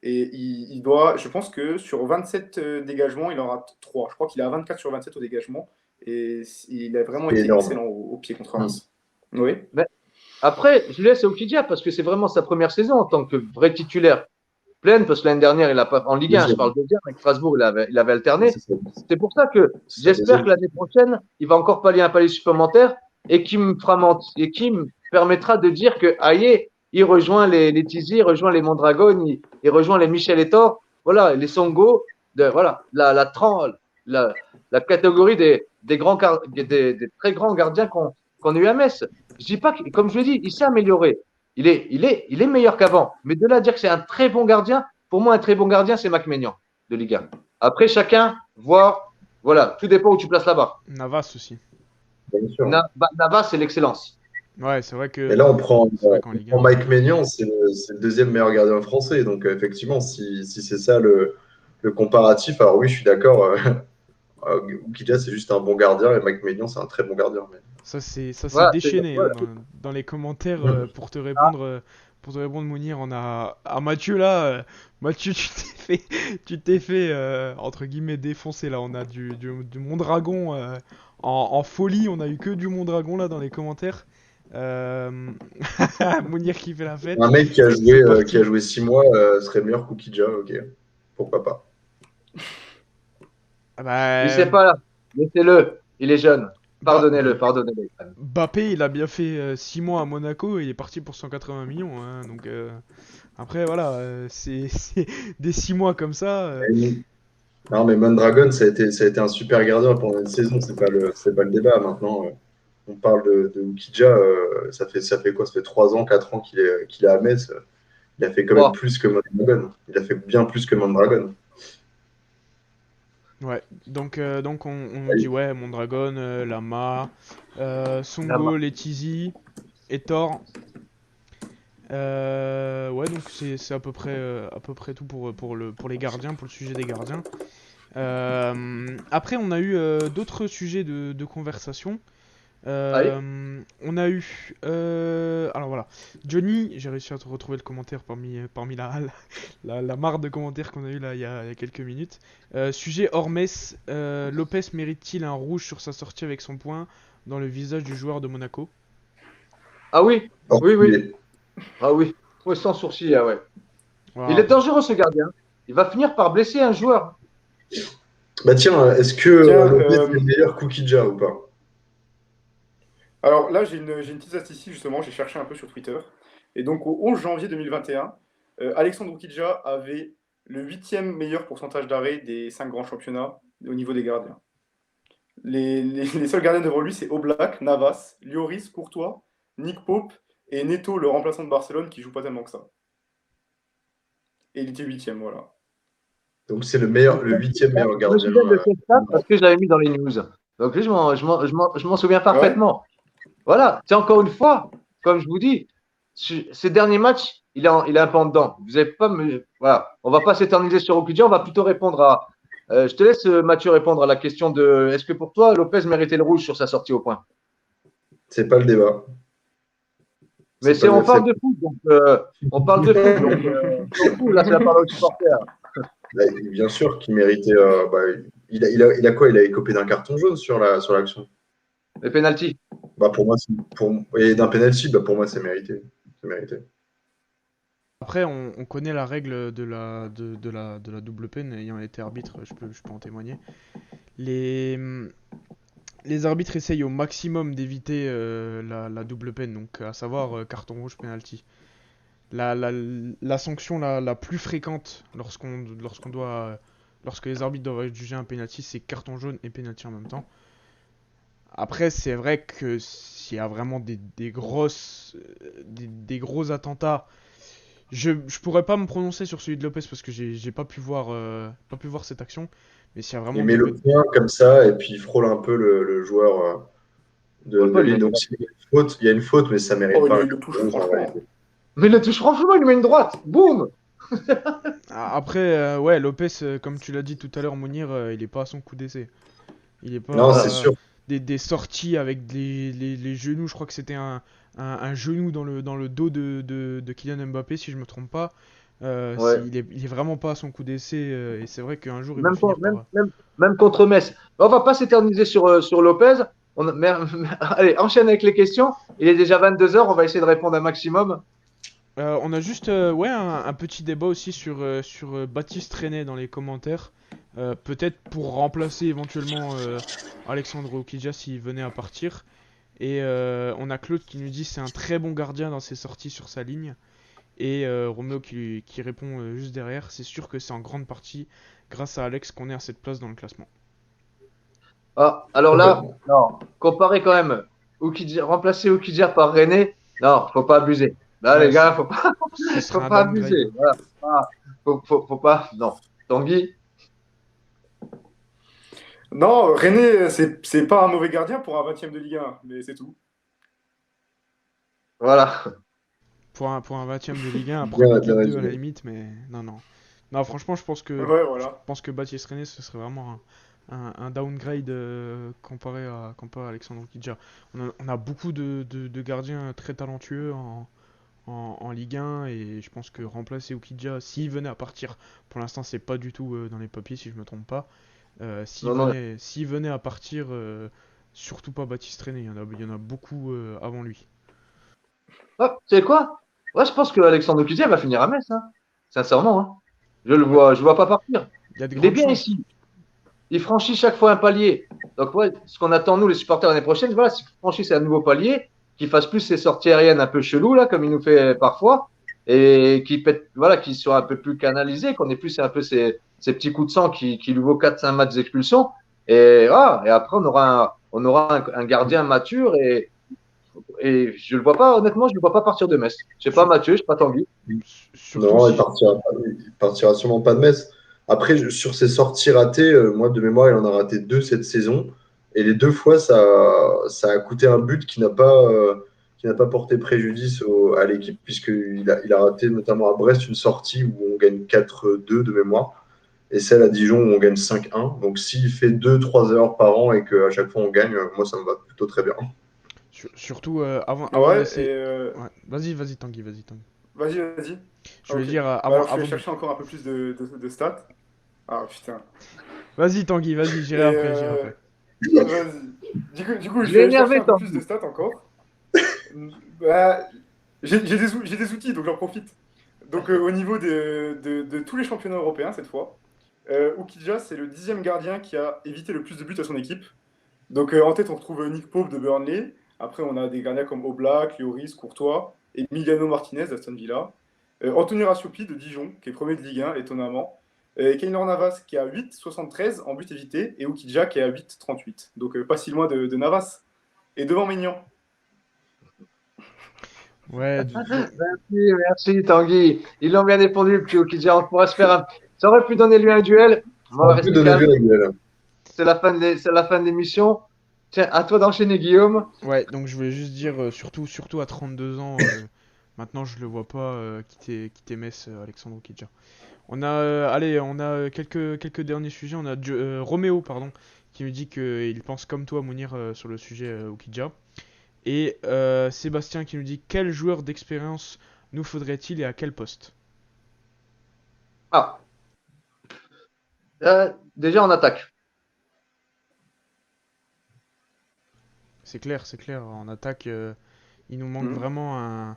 Et il doit, je pense que sur 27 dégagements, il en rate 3. Je crois qu'il est à 24 sur 27 au dégagement. Et il a vraiment
C'est
été
énorme.
excellent au pied contre Reims. Oui.
Mais après, je laisse Oukidja parce que c'est vraiment sa première saison en tant que vrai titulaire. Pleine, parce que l'année dernière, il a pas, en Ligue 1, je parle de bien, avec Strasbourg, il avait alterné. C'est pour ça que j'espère que l'année prochaine, il va encore pallier un palier supplémentaire et qui me permettra de dire que, aïe, il rejoint les Tizi, il rejoint les Mondragon, il rejoint les Michel Etor, voilà, les Songo, voilà, la catégorie des très grands gardiens qu'on a eu à Metz. Je dis pas que, comme je l'ai dit, il s'est amélioré. Il est meilleur qu'avant. Mais de là à dire que c'est un très bon gardien, pour moi, un très bon gardien, c'est Mac Maignan de Ligue 1. Après, chacun voit, voilà, tout dépend où tu places la barre.
Navas aussi.
Bien sûr.
Navas, c'est l'excellence.
Ouais, c'est vrai que.
Et là, on prend
qu'en Ligue 1.
Mike Maignan, c'est le deuxième meilleur gardien français. Donc, effectivement, si c'est ça le comparatif, alors oui, je suis d'accord. Oukidja, c'est juste un bon gardien et Mike Maignan, c'est un très bon gardien. Mais...
Ça s'est
Voilà,
déchaîné
voilà.
hein, dans les commentaires pour te répondre. Pour te répondre, Mounir, on a Mathieu là. Mathieu, tu t'es fait entre guillemets défoncer là. On a du Mondragon en folie. On a eu que du Mondragon là dans les commentaires. Mounir qui fait la fête.
Un mec
C'est
qui a joué 6 mois serait meilleur qu'Oukidja, ok. Pourquoi pas.
Ah bah,
Il sait pas là. Laissez-le. Il est jeune. Pardonnez-le.
Mbappé, il a bien fait 6 mois à Monaco et il est parti pour 180 millions. Hein, donc après, voilà, c'est des 6 mois comme ça.
Non, mais Mondragon, ça a été un super gardien pendant une saison. C'est pas le débat. Maintenant, on parle de Oukidja. Ça fait quoi? Ça fait 3 ans, 4 ans qu'il est à Metz. Il a fait quand même plus que Mondragon. Il a fait bien plus que Mondragon.
Ouais, donc on dit ouais, Mondragon, Lama, Songo, Letizi, Etor. Ouais, donc c'est à peu près tout pour les gardiens, pour le sujet des gardiens. Après, on a eu d'autres sujets de conversation. On a eu alors voilà, Johnny, j'ai réussi à retrouver le commentaire parmi la mare de commentaires qu'on a eu là il y a quelques minutes. Sujet Hormes, Lopez mérite-t-il un rouge sur sa sortie avec son poing dans le visage du joueur de Monaco?
Ah oui, oui. Ah oui, sans sourcil, ah ouais.
Voilà.
Il est dangereux ce gardien. Il va finir par blesser un joueur.
Bah tiens, est-ce que Lopez est meilleur qu'Oukidja ou pas?
Alors là, j'ai une petite statistique justement, j'ai cherché un peu sur Twitter. Et donc au 11 janvier 2021, Alexandre Oukidja avait le 8e meilleur pourcentage d'arrêt des 5 grands championnats au niveau des gardiens. Les seuls gardiens devant lui, c'est Oblak, Navas, Lloris, Courtois, Nick Pope et Neto, le remplaçant de Barcelone, qui joue pas tellement que ça. Et il était 8e, voilà.
Donc c'est le 8e meilleur
Je me
gardien.
souviens de cette stat parce que je l'avais mis dans les news. Donc lui, je m'en souviens parfaitement. Voilà, c'est encore une fois, comme je vous dis, ces derniers matchs, il est un peu en dedans. Vous avez pas voilà, on va pas s'éterniser sur Okudja, on va plutôt répondre à. Je te laisse, Mathieu, répondre à la question de est-ce que pour toi, Lopez méritait le rouge sur sa sortie au point?
C'est pas le débat.
Mais
C'est pas
on
le-
parle de foot, donc on parle de foot, donc on s'en fout, là, c'est la parole aux supporters.
Bah, bien sûr qu'il méritait. Il a quoi? Il a écopé d'un carton jaune sur l'action.
Les pénaltys.
Bah, pour moi, et d'un penalty, bah, pour moi, c'est mérité. C'est mérité.
Après, on connaît la règle de la double peine, ayant été arbitre, je peux en témoigner. Les arbitres essayent au maximum d'éviter la double peine, donc à savoir carton rouge, penalty. La sanction la plus fréquente lorsque les arbitres doivent juger un penalty, c'est carton jaune et penalty en même temps. Après, c'est vrai que s'il y a vraiment des gros attentats, je pourrais pas me prononcer sur celui de Lopez parce que j'ai pas pu voir cette action. Mais s'il y a vraiment
Il met le poing comme ça et puis il frôle un peu le joueur de lui. Donc il y a une faute, mais ça mérite pas.
Il le touche franchement.
Mais il le touche franchement, il lui met une droite. Boum.
Après, ouais, Lopez, comme tu l'as dit tout à l'heure, Mounir, il est pas à son coup d'essai. Il est pas
Non, c'est sûr.
des sorties avec les genoux. Je crois que c'était un genou dans le dos de Kylian Mbappé, si je me trompe pas.
Ouais.
Il est vraiment pas à son coup d'essai. Et c'est vrai qu'un jour, il va
Même,
finir par.
même contre Metz. On va pas s'éterniser sur Lopez. Allez, enchaîne avec les questions. Il est déjà 22h, on va essayer de répondre un maximum.
On a juste ouais, un petit débat aussi sur Baptiste René dans les commentaires. Peut-être pour remplacer éventuellement Alexandre Okidja s'il venait à partir. Et on a Claude qui nous dit c'est un très bon gardien dans ses sorties sur sa ligne. Et Roméo qui répond juste derrière, c'est sûr que c'est en grande partie grâce à Alex qu'on est à cette place dans le classement.
Ah, alors là, non, comparer quand même remplacer Okidja par René, non, faut pas abuser. Là,
Ouais,
les gars, faut
ce serait un
pas
downgrade.
abuser. Voilà. Faut pas, non. Tanguy,
Non, René, c'est pas un mauvais gardien pour un 20e de Ligue 1, mais c'est tout.
voilà.
Pour un 20ème de Ligue 1, après Ligue 2 à la limite, mais non. Non, franchement, je pense que Baptiste René, ce serait vraiment un downgrade comparé à Alexandre Okidja. On a beaucoup de gardiens très talentueux en Ligue 1 et je pense que remplacer Okidja, s'il venait à partir, pour l'instant, c'est pas du tout dans les papiers si je me trompe pas. S'il venait à partir, surtout pas Baptiste René, il y en a beaucoup avant lui.
Ah, tu sais quoi? Ouais, je pense que Alexandre Okidja va finir à Metz, hein. Sincèrement, hein. Je le vois pas partir.
Il y a de
Il est
grandes
bien
chances.
ici. Il franchit chaque fois un palier. Donc, ouais, ce qu'on attend, nous, les supporters l'année prochaine, voilà, c'est qu'il franchisse un nouveau palier, qu'il fasse plus ses sorties aériennes un peu cheloues, là, comme il nous fait parfois, et voilà, qu'il soit un peu plus canalisé, qu'on ait plus un peu ces petits coups de sang qui lui vaut 4-5 matchs d'expulsion. Et, voilà, et après, on aura un gardien mature et je le vois pas, honnêtement, je le vois pas partir de Metz. Je sais pas Mathieu, je sais pas Tanguy.
Surtout
Non,
si...
il partira sûrement pas de Metz. Après, sur ses sorties ratées, moi de mémoire, il en a raté 2 cette saison. Et les 2 fois, ça a coûté un but qui n'a pas porté préjudice à l'équipe, puisqu'il a raté notamment à Brest une sortie où on gagne 4-2 de mémoire. Et celle à Dijon où on gagne 5-1. Donc s'il fait 2-3 erreurs par an et qu'à chaque fois on gagne, moi ça me va plutôt très bien.
Surtout avant de
Ouais,
laisser...
et
Ouais. Vas-y Tanguy, vas-y.
vas-y.
Je voulais
Ok.
dire
Bah
avant,
alors, je
avant
vais
de...
chercher encore un peu plus de stats. Ah putain.
Vas-y Tanguy, vas-y,
Et
j'irai après.
vas-y. Du coup,
Je
je
l'ai
vais chercher
énervé,
un peu plus
Tanguy.
de stats encore. Bah, j'ai des outils, donc j'en profite. Donc, au niveau de tous les championnats européens, cette fois, Ukidja, c'est le 10e gardien qui a évité le plus de buts à son équipe. Donc, en tête, on retrouve Nick Pope de Burnley. Après, on a des gardiens comme Oblak, Lloris, Courtois, Emiliano Martinez d'Aston Villa. Antonio Raciopi de Dijon, qui est premier de Ligue 1, étonnamment. Keylor Navas qui est à 8,73 en but évité et Oukidja qui est à 8,38. Donc pas si loin de Navas. Et devant Maignan.
Ouais,
Merci Tanguy. Ils l'ont bien défendu, le petit Okidja. On pourrait se faire un. Ça aurait pu donner lui un duel. On va
On peut
rester
donner
calme.
la gueule.
C'est la fin de l'émission. Tiens, à toi d'enchaîner, Guillaume.
ouais, donc je voulais juste dire, surtout à 32 ans, maintenant je le vois pas quitter Metz, Alexandre Oukidja. On a quelques derniers sujets. On a Roméo, pardon, qui me dit qu'il pense comme toi, Mounir, sur le sujet Oukidja. Et Sébastien qui nous dit quel joueur d'expérience nous faudrait-il et à quel poste?
Ah, déjà en attaque.
C'est clair. En attaque, il nous manque
Mhm.
vraiment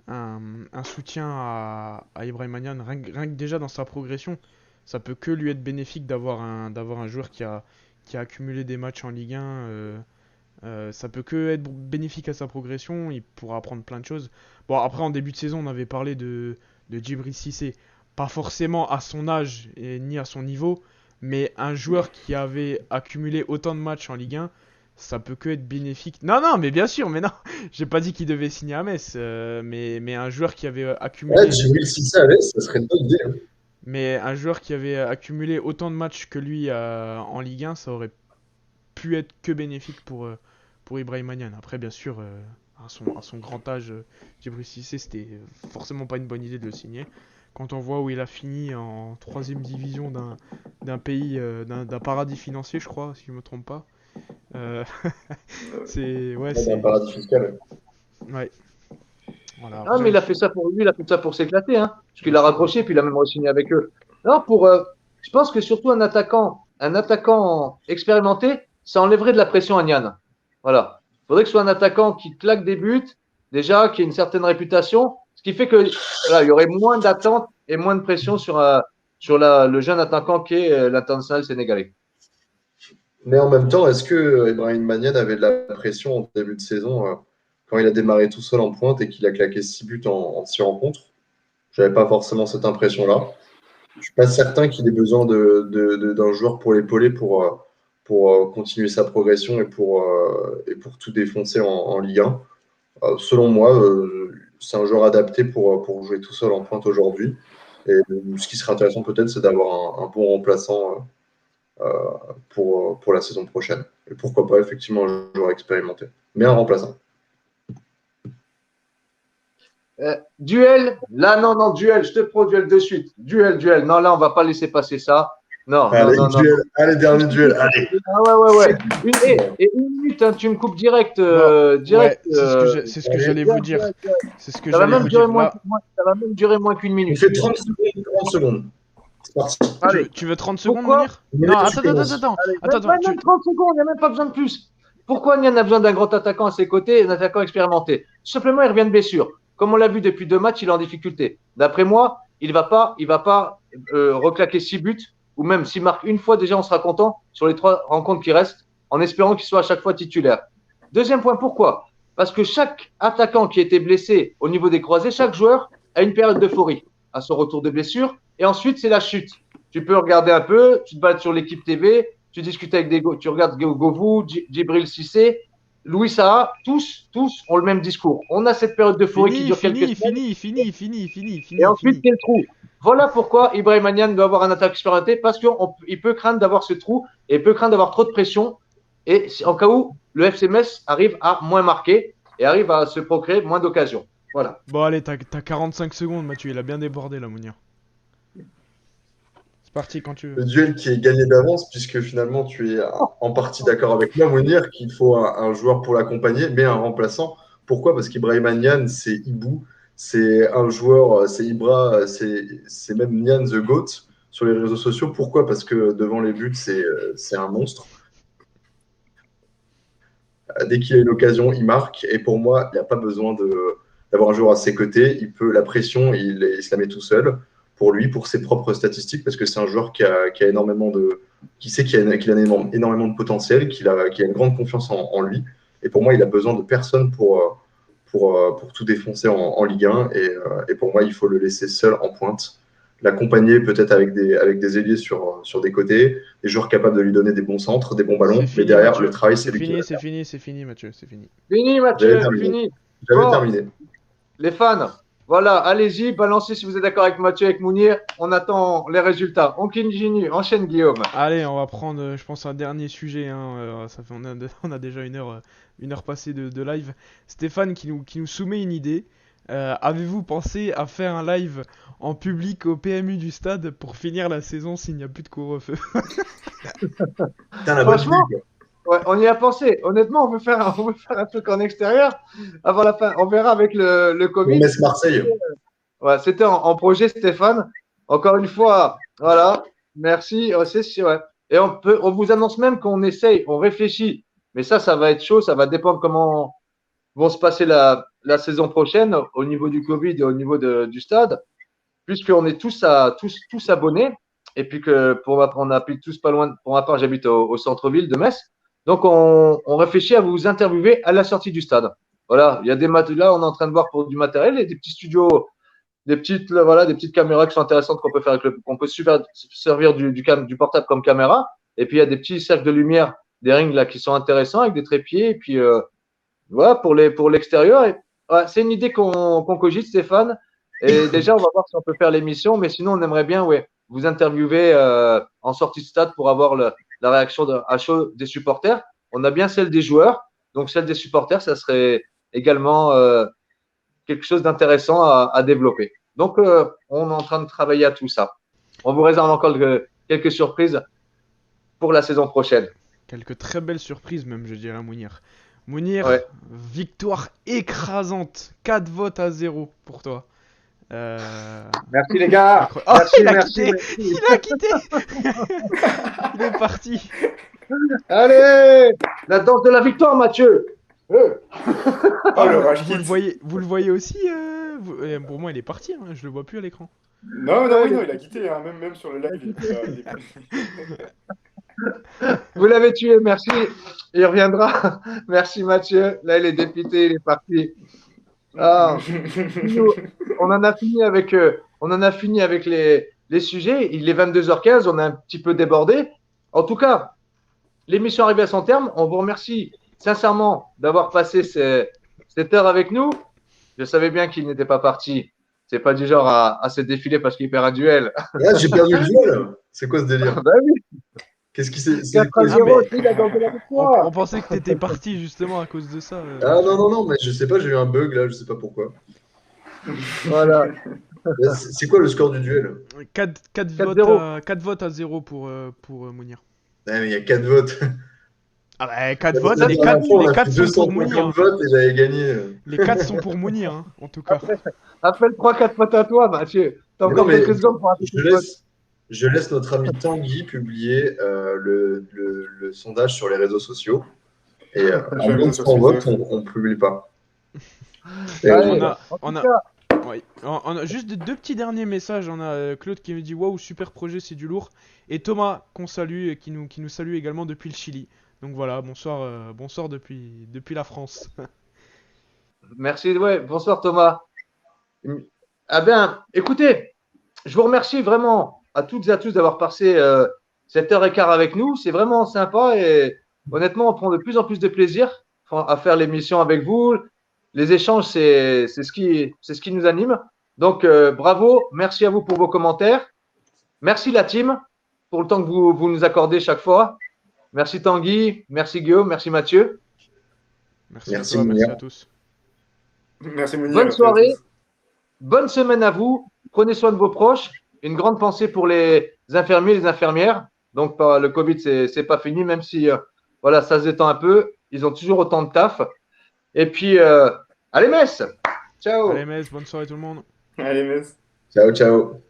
un soutien à Ibrahim Magnan. Rien que déjà dans sa progression, ça peut que lui être bénéfique d'avoir un joueur qui a accumulé des matchs en Ligue 1. Ça peut que être bénéfique à sa progression. Il pourra apprendre plein de choses. Bon, après, en début de saison, on avait parlé de Djibril Cissé. Pas forcément à son âge et ni à son niveau, mais un joueur qui avait accumulé autant de matchs en Ligue 1, ça peut que être bénéfique. Non, mais bien sûr, mais non, j'ai pas dit qu'il devait signer à Metz, mais un joueur qui avait
Ouais,
accumulé,
Djibril Cissé à l'aise, ça serait une bonne idée. Hein.
mais un joueur qui avait accumulé autant de matchs que lui en Ligue 1, ça aurait pu être que bénéfique pour Ibrahim Magnan. Après, bien sûr, à son grand âge, Djibril Cissé, c'était forcément pas une bonne idée de le signer. Quand on voit où il a fini en 3ème division d'un pays, d'un paradis financier, je crois, si je me trompe pas. C'est. Ouais,
Dans un
c'est.
paradis fiscal.
Ouais. Voilà,
Ah, mais
après.
il a fait ça pour lui, il a fait ça pour s'éclater, hein. Parce qu'il a raccroché, puis il a même re-signé avec eux. Non, je pense que surtout un attaquant expérimenté, ça enlèverait de la pression à Nian. Voilà. Il faudrait que ce soit un attaquant qui claque des buts, déjà, qui ait une certaine réputation, ce qui fait que, voilà, il y aurait moins d'attente et moins de pression sur le jeune attaquant qui est l'international sénégalais.
Mais en même temps, est-ce que Ibrahim Magnan avait de la pression en début de saison quand il a démarré tout seul en pointe et qu'il a claqué 6 buts en 6 rencontres? J'avais pas forcément cette impression-là. Je suis pas certain qu'il ait besoin d'un joueur pour l'épauler pour continuer sa progression et pour tout défoncer en Ligue 1. Selon moi, c'est un joueur adapté pour jouer tout seul en pointe aujourd'hui. Et ce qui serait intéressant peut-être, c'est d'avoir un bon remplaçant pour la saison prochaine. Et pourquoi pas effectivement un joueur expérimenté, mais un remplaçant.
Duel, là, non, duel, je te prends duel de suite. Duel. Non, là, on va pas laisser passer ça. Non.
Allez, dernier duel. Allez.
Ah ouais. Une minute, hein, tu me coupes direct.
Ouais, c'est ce que j'allais vous dire. C'est ce que
Ça va
j'allais
même
vous
durer
dire.
moins,
Là,
ça va même durer moins qu'une
On
minute.
fait 30 secondes. C'est parti.
Allez,
tu veux 30 secondes,
pourquoi
Mounir? Non, attends.
même 30 secondes, il n'y a même pas besoin de plus. Pourquoi Nian a besoin d'un grand attaquant à ses côtés et d'un attaquant expérimenté? Tout simplement, il revient de blessure. Comme on l'a vu depuis 2 matchs, il est en difficulté. D'après moi, il va pas reclaquer 6 buts, ou même s'il marque une fois, déjà, on sera content sur les 3 rencontres qui restent, en espérant qu'il soit à chaque fois titulaire. Deuxième point, pourquoi? Parce que chaque attaquant qui était blessé au niveau des croisés, chaque joueur a une période d'euphorie à son retour de blessure, et ensuite, c'est la chute. Tu peux regarder un peu, tu te balades sur l'équipe TV, tu discutes avec tu regardes Govou, Djibril Cissé, Louis Saha, tous ont le même discours. On a cette période d'euphorie qui dure quelques semaines.
Fini.
Et ensuite, c'est le trou. Voilà pourquoi Ibrahim Magnan doit avoir un attaque expérimenté, parce qu'il peut craindre d'avoir ce trou et il peut craindre d'avoir trop de pression. Et en cas où le FC Metz arrive à moins marquer et arrive à se procréer moins d'occasions. Voilà.
Bon, allez, t'as 45 secondes, Mathieu. Il a bien débordé, là, Mounir. C'est parti quand tu veux.
Le duel qui est gagné d'avance, puisque finalement tu es en partie d'accord avec moi, Mounir, qu'il faut un joueur pour l'accompagner, mais un remplaçant. Pourquoi? Parce qu'Ibrahim Nian, c'est Ibou, c'est un joueur, c'est Ibra, c'est même Nian the GOAT sur les réseaux sociaux. Pourquoi? Parce que devant les buts, c'est un monstre. Dès qu'il a une occasion, il marque. Et pour moi, il n'y a pas besoin d'avoir un joueur à ses côtés. La pression, il se la met tout seul pour lui, pour ses propres statistiques, parce que c'est un joueur qui a énormément qui sait qu'il a énormément de potentiel, qui a une grande confiance en lui. Et pour moi, il a besoin de personne pour tout défoncer en Ligue 1. Et pour moi, il faut le laisser seul en pointe. l'accompagner peut-être avec des ailiers sur des côtés, des joueurs capables de lui donner des bons centres, des bons ballons.
C'est
Mais
fini,
derrière,
Mathieu.
le travail, c'est
C'est
lui qui
fini,
va
c'est
faire.
fini, c'est fini, Mathieu, c'est fini.
Fini,
J'avais
Mathieu,
terminé.
fini.
J'avais
Bon,
terminé.
les fans, voilà, allez-y, balancez si vous êtes d'accord avec Mathieu, avec Mounir. On attend les résultats. On continue, enchaîne Guillaume.
Allez, on va prendre, je pense, un dernier sujet. Hein, ça fait, on a déjà une heure passée de live. Stéphane qui nous soumet une idée. Avez-vous pensé à faire un live en public au PMU du stade pour finir la saison s'il n'y a plus de couvre-feu?
Putain, la bonne idée,
Franchement,
quoi.
ouais, on y a pensé. Honnêtement, on veut faire un truc en extérieur avant la fin. On verra avec le
Pour
Covid.
Metz-Marseille.
Ouais, c'était en projet, Stéphane. Encore une fois, voilà. Merci. Ouais. Et on vous annonce même qu'on essaye, on réfléchit. Mais ça va être chaud. Ça va dépendre comment vont se passer la saison prochaine au niveau du Covid et au niveau du stade, puisqu'on est tous abonnés. Et puis on habite tous pas loin. Pour ma part, j'habite au centre-ville de Metz. Donc, on réfléchit à vous interviewer à la sortie du stade. Voilà. Il y a là, on est en train de voir pour du matériel et des petits studios des petites caméras qui sont intéressantes qu'on peut faire qu'on peut servir du portable comme caméra. Et puis il y a des petits cercles de lumière, des rings là qui sont intéressants avec des trépieds. Et puis voilà pour l'extérieur. Ouais, c'est une idée qu'on cogite, Stéphane. Et déjà, on va voir si on peut faire l'émission. Mais sinon, on aimerait bien, ouais, vous interviewer en sortie de stade pour avoir la réaction à chaud des supporters. On a bien celle des joueurs, donc celle des supporters, ça serait également quelque chose d'intéressant à développer. Donc, on est en train de travailler à tout ça. On vous réserve encore quelques surprises pour la saison prochaine.
Quelques très belles surprises même, je dirais, Mounir. Mounir,
Ouais.
victoire écrasante. 4 votes à 0 pour toi.
Merci les gars.
Oh,
Merci,
il a
merci,
quitté.
merci.
Il a quitté. Il est parti.
Allez, la danse de la victoire, Mathieu.
Oh, le rage
Vous le
quitte.
voyez aussi pour moi, il est parti. Hein, je le vois plus à l'écran.
Non, non, oui, non, il a quitté, hein, même sur le live.
Vous l'avez tué, merci. Il reviendra. Merci Mathieu. Là, il est dépité, il est parti. Ah, on en a fini avec les sujets. Il est 22h15, on a un petit peu débordé. En tout cas, l'émission arrive à son terme. On vous remercie sincèrement d'avoir passé cette heure avec nous. Je savais bien qu'il n'était pas parti. C'est pas du genre à se défiler parce qu'il perd un duel.
Là, j'ai perdu le duel. C'est quoi ce délire?
Bah oui,
Qu'est-ce qui s'est.
4-0,
mais-
il a gagné la victoire.
On pensait que t'étais parti justement à cause de ça.
Ah non, mais je sais pas, j'ai eu un bug là, je sais pas pourquoi.
Voilà.
C'est quoi le score du duel?
4
4-0.
votes à 0 pour Mounir.
Ouais, mais il y a 4 votes.
Ah bah 4
La
votes,
dernière
les
fois,
4
on a fait
sont pour
250
Mounir.
votes et j'avais gagné.
Les 4 sont pour Mounir, hein, en tout cas.
Appelle 3-4 potes à toi, Mathieu. T'as
Mais
encore
non, mais
quelques secondes pour appeler
Je
tes potes.
je laisse notre ami Tanguy publier le sondage sur les réseaux sociaux. Et en
Je vais
moins de
sur
100
Twitter.
votes, on ne publie pas. Et
Allez,
on a-
en tout cas,
Ouais. On a juste deux petits derniers messages. On a Claude qui me dit waouh, super projet, c'est du lourd. Et Thomas qu'on salue et qui nous salue également depuis le Chili. Donc voilà, bonsoir depuis la France.
merci. Ouais, bonsoir Thomas. Ah ben, écoutez, je vous remercie vraiment à toutes et à tous d'avoir passé cette heure et quart avec nous. C'est vraiment sympa et honnêtement, on prend de plus en plus de plaisir à faire l'émission avec vous. Les échanges, c'est ce qui nous anime. Donc, bravo. Merci à vous pour vos commentaires. Merci la team pour le temps que vous nous accordez chaque fois. Merci Tanguy, merci Guillaume, merci Mathieu.
Merci,
Merci,
à toi, merci
Mounir.
à tous.
Merci Mounir.
Bonne
merci à
soirée.
tous.
Bonne semaine à vous. Prenez soin de vos proches. Une grande pensée pour les infirmiers, les infirmières. Donc, le Covid, c'est pas fini, même si voilà, ça se détend un peu. Ils ont toujours autant de taf. Et puis, allez Metz. Ciao.
Allez, Metz, bonne soirée tout le monde.
Allez, Metz.
Ciao, ciao.